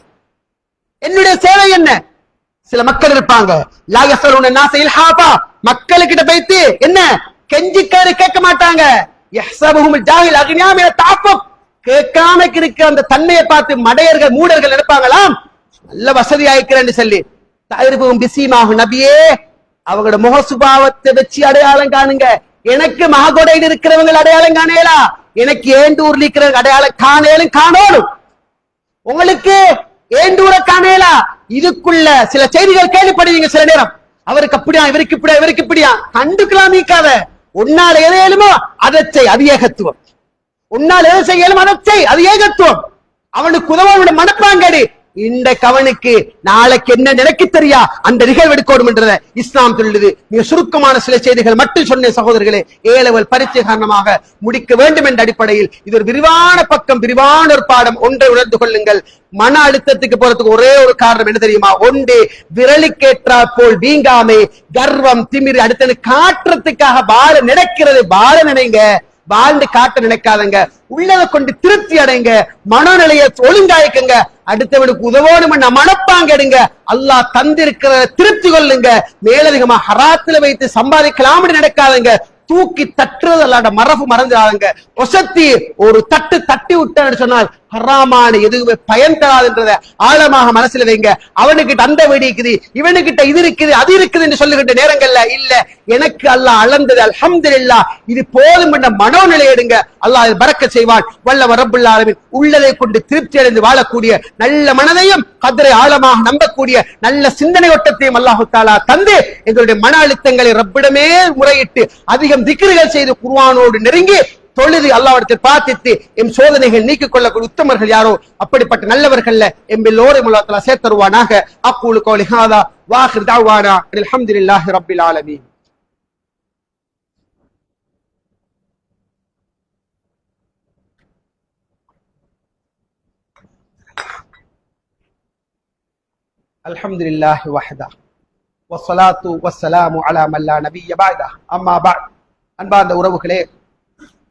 என்னுடைய சேவை என்ன? சில மக்கள் இருப்பாங்க, லா யஸலுன நாஸ இல்ஹாஃபா, மக்களுக்கிட்ட போய்த்து என்ன கெஞ்சிக்காரு கேட்க மாட்டாங்க. யஹ்ஸபுஹுல் ஜாஹில் அக்னியா மின தஅஃஃபுஃப், கேட்காம இருக்க அந்த தன்மையை பார்த்து மடையர்கள் மூடர்கள் நினைப்பாங்களாம் நல்ல வசதியா இருக்கிறேன்னு சொல்லி. தஅரிஃபுஹும் பிஸீமாஹு, நபியே அவங்களோட முக சுபாவத்தை வச்சு அடையாளம் காணுங்க. எனக்கு மககொடையில் இருக்கிறவங்க அடையாளம் காணேலா, எனக்கு ஏண்டூர்ல இருக்கிற அடையாளம் காணேலும் காணோடும். உங்களுக்கு ஏண்டூர காணேலா. இதுக்குள்ள சில செய்திகள் கேள்விப்படுவீங்க சில நேரம். அவருக்கு அப்படியா, இவருக்கு இப்படியா, இவருக்கு இப்படியா. கண்டுக்கலாம் நீக்காத. உன்னால் எதை இயலுமோ அதை செய், அது ஏகத்துவம். உன்னால் எதை செய்ய இயலுமோ அதை செய், அது ஏகத்துவம். அவனுக்கு உதவ மனப்பாங்கடி. இந்த கவனுக்கு நாளைக்கு என்ன நினைக்க தெரியா அந்த நிகழ்வு எடுக்கணும் என்றத இஸ்லாம் சொல்லுது. மிக சுருக்கமான சில செய்திகள் மட்டும் சொன்ன சகோதரர்களே, ஏலவல் பரீட்சை காரணமாக முடிக்க வேண்டும் என்ற அடிப்படையில் இது ஒரு விரிவான பக்கம், விரிவான ஒரு பாடம். ஒன்றை உணர்ந்து கொள்ளுங்கள். மன அழுத்தத்துக்கு போறதுக்கு ஒரே ஒரு காரணம் என்ன தெரியுமா? ஒன்று, விரலுக்கேற்றா போல் வீங்காமை, கர்வம், திமிரு, அடுத்தது காட்டுறதுக்காக வாழ நினைக்கிறது. வாழ நினைங்க, வாழ்ந்து காட்ட நினைக்காதங்க. உள்ளதை கொண்டு திருப்தி அடைங்க, மனநிலையை ஒழுங்காய்க்குங்க. அடுத்தவனுக்கு உதவோடும் மனப்பாங்க எடுங்க. அல்லாஹ் தந்திருக்கிற திருப்தி கொள்ளுங்க. மேலதிகமா ஹராத்துல வைத்து சம்பாதிக்கலாம் நடக்காதுங்க. தூக்கி தட்டுறது அல்லாட மரபு மறந்துடாதுங்க. ஒசத்தி ஒரு தட்டு தட்டி விட்டான்னு சொன்னால் ஹராமான எதுவுமே பயன் தராதுன்றத ஆழமாக மனசுல வைங்க. அவனுக்கிட்ட அந்த வெடி இருக்குது, இவனுக்கிட்ட இது இருக்குது, அது இருக்குது என்று சொல்லுகின்ற நேரங்கள்ல இல்ல, எனக்கு அல்லாஹ் அளந்தது அல்ஹம்துலில்லாஹ், இது போதும் என்ற மனோநிலை எடுங்க. அல்லாஹ் பரக்கத் செய்வான். வல்லவர் ரப்புல் ஆலமீன் உள்ளதை கொண்டு திருப்தி அடைந்து வாழக்கூடிய நல்ல மனதையும் கதரை ஆழமாக நம்பக்கூடிய நல்ல சிந்தனை ஓட்டத்தையும் அல்லாஹு தஆலா தந்து எங்களுடைய மன அழுத்தங்களை ரப்பிடமே முறையிட்டு அதிகம் திக்ருகள் செய்து குர்ஆனோடு நெருங்கி தொழுது அல்லாஹ்விடத்தில் பிரார்த்தித்து எம் சோதனைகள் நீக்கிக் கொள்ளக்கூடிய உத்தமர்கள் யாரோ அப்படிப்பட்ட நல்லவர்கள்ல எம் எல்லோரையும் அல்லாஹ் தஆலா சேர்த்தருவானாக. அக்கூலு கௌலி ஹாதா வ ஆகிரு தஅவானா அல்ஹம்துலில்லாஹி ரப்பில் ஆலமீன். அல்ஹம்துலில்லாஹி வஹ்தா வஸ்ஸலாத்து வஸ்ஸலாமு அலா மன் லா நபிய்ய பஅதா. அம்மா பஅத். அன்பார்ந்த உறவுகளே,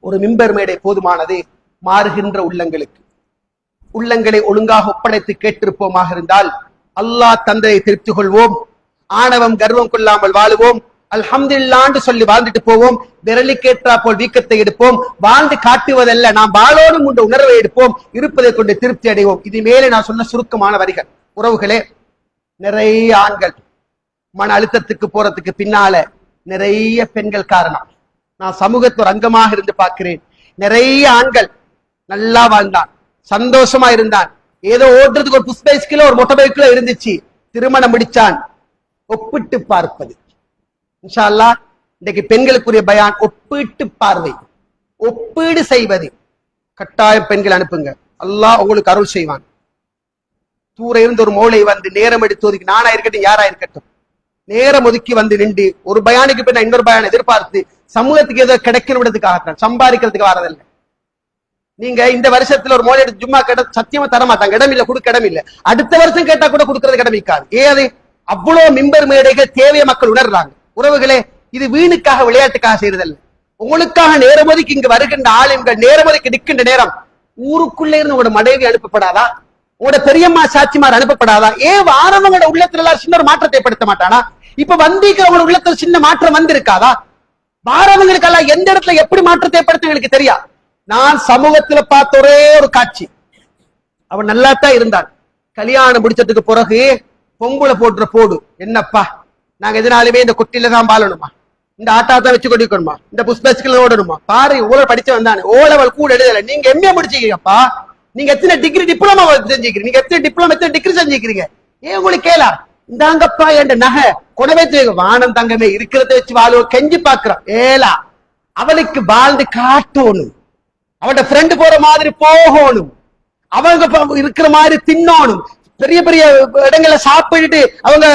ஒரு மிம்பர் மேடை போதுமானது மாறுகின்ற உள்ளங்களை ஒழுங்காக ஒப்படைத்து கேட்டிருப்போமாக இருந்தால் அல்லாஹ் தந்ததை திருப்தி கொள்வோம், ஆணவம் கர்வம் கொள்ளாமல் வாழுவோம், அல்ஹம்துலில்லாஹ் சொல்லி வாழ்ந்துட்டு போவோம். விரலுக்கேற்றா போல் வீக்கத்தை எடுப்போம். வாழ்ந்து காட்டுவதல்ல, நாம் வாழோடு உண்ட உணர்வை எடுப்போம், இருப்பதை கொண்டு திருப்தி அடைவோம். இது மேலே நான் சொன்ன சுருக்கமான வரிகள். உறவுகளே, நிறைய ஆண்கள் மன அழுத்தத்துக்கு போறதுக்கு பின்னால நிறைய பெண்கள் காரணம். நான் சமூகத்து ஒரு அங்கமாக இருந்து பார்க்கிறேன். நிறைய ஆண்கள் நல்லா வாழ்ந்தான், சந்தோஷமா இருந்தான், ஏதோ ஓட்டுறதுக்கு ஒரு புஷ் பைஸ்கிலோ ஒரு மொட்டை பைக்கிலோ இருந்துச்சு, திருமணம் முடிச்சான். ஒப்பிட்டு பார்ப்பது இன்ஷா அல்லாஹ் இன்றைக்கு பெண்களுக்குரிய பயான் ஒப்பிட்டு பார்வை, ஒப்பீடு செய்வது. கட்டாயம் பெண்கள் அனுப்புங்க, அல்லாஹ் உங்களுக்கு அருள் செய்வான். தூர இருந்து ஒரு மௌலை வந்து நேரம் எடுத்து ஒதுக்கி, நானா இருக்கட்டும் யாரா இருக்கட்டும், நேரம் ஒதுக்கி வந்து நின்று ஒரு பயானுக்கு பின்ன இன்னொரு பயான் எதிர்பார்த்து சமூகத்துக்கு ஏதோ கிடைக்கணுன்றதுக்காக சம்பாதிக்கிறதுக்கு வரதில்லை. நீங்க இந்த வருஷத்துல ஒரு மோலை எடுத்து ஜும்மா கேட்ட சத்தியமா தரமாட்டாங்க, இடம் இல்ல, கொடுக்க இடம் இல்ல. அடுத்த வருஷம் கேட்டா கூட கொடுக்கறது கடமைக்காது. ஏது அவ்வளவு மிம்பர் மேடைகள் தேவையை மக்கள் உணர்றாங்க. உறவுகளே, இது வீணுக்காக விளையாட்டுக்காக செய்யறதல்ல. உங்களுக்காக நேரம் ஒதுக்கி இங்கு வருகின்ற ஆளுங்கள் நேரம் ஒதுக்கி நிற்கின்ற நேரம் ஊருக்குள்ளே இருந்து உங்களோட மனைவி அனுப்பப்படாதா, உங்களோட பெரியம்மா சாட்சிமார் அனுப்பப்படாதா? வாரவங்களோட உள்ளத்துல எல்லாம் சின்ன ஒரு மாற்றத்தை ஏற்படுத்த மாட்டானா? இப்ப வந்திக்கிறவங்களோட உள்ளத்துல சின்ன மாற்றம் வந்திருக்காதா? வாரவங்களுக்கெல்லாம் எந்த இடத்துல எப்படி மாற்றத்தை ஏற்படுத்த எனக்கு தெரியா. நான் சமூகத்துல பார்த்த ஒரே ஒரு காட்சி, அவன் நல்லாத்தான் இருந்தான். கல்யாணம் முடிச்சதுக்கு பிறகு பொம்பளை போடுற போடு, என்னப்பா நாங்க எதனாலுமே இந்த கொட்டில தான் பாலணுமா, இந்த ஆட்டா தான் வச்சு கொண்டிக்கணுமா, இந்த புஷ்பஸ்கில் ஓடணுமா? பாரு, ஓலை படிச்ச வந்தானே, ஓலவள் கூட எழுதல, நீங்க எம்ஏ முடிச்சிருக்கீங்கப்பா, நீங்க எத்தனை டிகிரி டிப்ளமா செஞ்சுக்கிறீங்க, நீங்க எத்தனை டிப்ளமா எத்தனை டிகிரி செஞ்சுக்கிறீங்க, ஏன் உங்களுக்கு கேளா? இந்தாங்கப்பா என்ற நகை கொடவே வானம் தங்கமே இருக்கிறத வச்சு வாழுவ கெஞ்சி பாக்குறான். ஏலா அவளுக்கு வாழ்ந்து காட்டணும், அவட ஃப்ரெண்டு போற மாதிரி போகணும், அவங்க இருக்கிற மாதிரி தின்னணும், பெரிய பெரிய இடங்களை சாப்பிட்டுட்டு அவங்க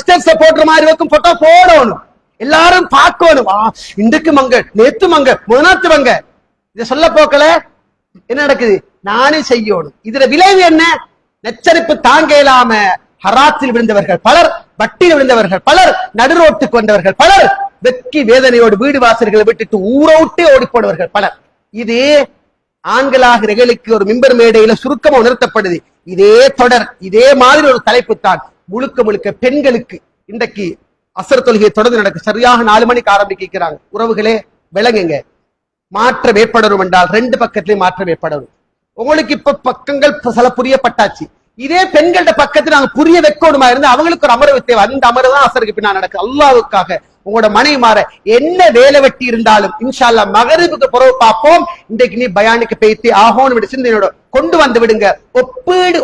ஸ்டேட்ஸ்ல போடுற மாதிரி வைக்கும் போட்டோ போடணும், எல்லாரும் பார்க்கணும். இன்றைக்கு மங்க நேத்து மங்க முதநாத்து மங்க. இத சொல்ல போக்கல என்ன நடக்குது? நானே செய்யணும். இதுல விளைவு என்ன? நெச்சரிப்பு தாங்க இயலாம ஹராத்தில் விழுந்தவர்கள் பலர், வட்டியில் விழுந்தவர்கள் பலர், நடுரோட்டுக்கு வந்தவர்கள் பலர், வெக்கி வேதனையோடு வீடு வாசல்களை விட்டுட்டு ஊரை விட்டு ஓடி போனவர்கள் பலர். இது ஆண்களாக நிகழ்ச்சி ஒரு மிம்பர் மேடையில சுருக்கமா உணர்த்தப்படுது. இதே தொடர், இதே மாதிரி ஒரு தலைப்பு தான் முழுக்க முழுக்க பெண்களுக்கு. இன்றைக்கு அசர் தொழுகை தொடர்ந்து நடக்கு, சரியாக 4 மணிக்கு ஆரம்பிக்கிறாங்க. உறவுகளே விளங்குங்க, மாற்றம் ஏற்படணும் என்றால் 2 பக்கத்திலேயும் மாற்றம் ஏற்படணும். உங்களுக்கு இப்ப பக்கங்கள் சில புரியப்பட்டாச்சு, இதே பெண்களோட பக்கத்துல நாங்க புரிய வைக்கணுமா இருந்து அவங்களுக்கு ஒரு அமர்வு தேவை. அந்த அமர்வு தான் அசருக்கு பின்னா நடக்கு. அல்லாஹ்வுக்காக உங்களோட மனைவி மாற என்ன வேலை வெட்டி இருந்தாலும் இன்ஷா அல்லாஹ் மகரிபுக்கு பிறகு பார்ப்போம். இன்றைக்கு நீ பயானுக்கு பேசி ஆகோன்னு சிந்தனையோட கொண்டு வந்து விடுங்க.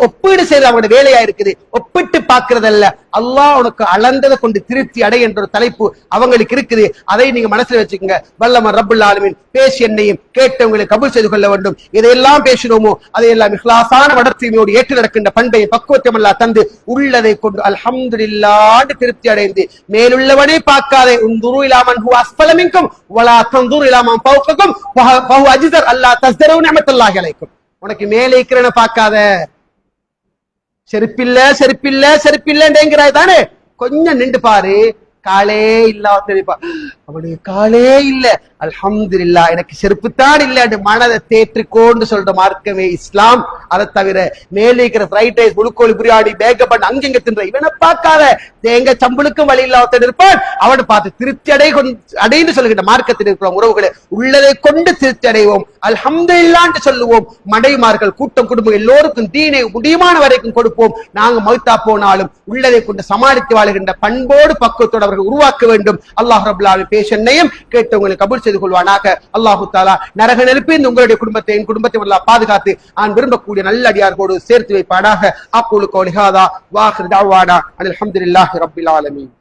ஒப்பீடு செய்து அவங்களோட வேலையா இருக்குது, ஒப்பிட்டு பார்க்கறதல்ல. அல்லாஹ் உனக்கு அளந்ததை கொண்டு திருப்தி அடை என்ற ஒரு தலைப்பு அவங்களுக்கு இருக்குது. அதை நீங்க மனசுல வச்சுக்கோங்க. வல்லமன் ரப்புல் ஆலமீன் பேசி என்னையும் கேட்டவங்களை கபூல் செய்து கொள்ள வேண்டும். இதையெல்லாம் பேசினோமோ அதையெல்லாம் இஹ்லாஸான வடர்ச்சியோடு ஏற்று நடக்கின்ற பண்பையை பக்குவத்தையும் அல்லாஹ் தந்து உள்ளதை கொண்டு அல்ஹம்துலில்லாஹ் திருப்தி அடைந்து மேலுள்ளவனே பார்க்காதே. உன்துரு இலா மன் ஹுவ அஸ்ஃபல மின்கும் வலா தன்துரு இலா மன் ஃபௌககும் ஃபஹு அஜ்தர் அல்லா தஸ்தரு நிஅமத்துல்லாஹி அலைக்கும். உனக்கு மேலே இருக்கிறன பார்க்காத. செருப்பில்லைங்கிறாய் தானே, கொஞ்சம் நின்று பாரு. காலே இல்லா தெரிப்பா, அவனுக்கு காலே இல்ல, அல்ஹம்துலில்லாஹ் எனக்கு செருப்புத்தான் இல்ல, மனதை தேற்றிக்கோன்னு சொல்ற மார்க்கமே இஸ்லாம். அதை தவிர மேலே இருக்கிற ஃப்ரைட் ரைஸ், முழுக்கோழி பிரியாணி, பேக்கப் பண்ண அங்கங்க தின்ற இவனை பார்க்காத. தேங்க சம்பளுக்கும் வழி இல்லாத இருப்பான், அவனை பார்த்து திருப்தி அடைந்து சொல்லுகின்ற மார்க்கத்தில் இருக்கிற உறவுகளை உள்ளதை கொண்டு திருப்தி அடைவோம், அல்ஹம்துலில்லாஹ் சொல்லுவோம். மனைவிமார்கள் கூட்டம் குடும்பம் எல்லோருக்கும் தீனை முடியுமான வரைக்கும் கொடுப்போம். நாங்க மௌத்தா போனாலும் உள்ளதை கொண்டு சமாளித்து வாழுகின்ற பண்போடு பக்குவத்தோடு அவர்கள் உருவாக்க வேண்டும். அல்லாஹ் ரப்பல் ஆலமீன் பேசன்னையும் கேட்டவங்களை கபூல் செய்து கொள்வானாக. அல்லாஹு தஆலா நரக நெருப்பில் உங்களுடைய குடும்பத்தை என் குடும்பத்தை அல்லாஹ் பாதுகாத்து நான் விரும்பக்கூடிய நல்ல அடியார்களோடு சேர்த்து வைப்பானாக. அக்கூலு கௌலி ஹாதா வ ஆகிரு தஅவானா அல்ஹம்துலில்லாஹி ரப்பில் ஆலமீன்.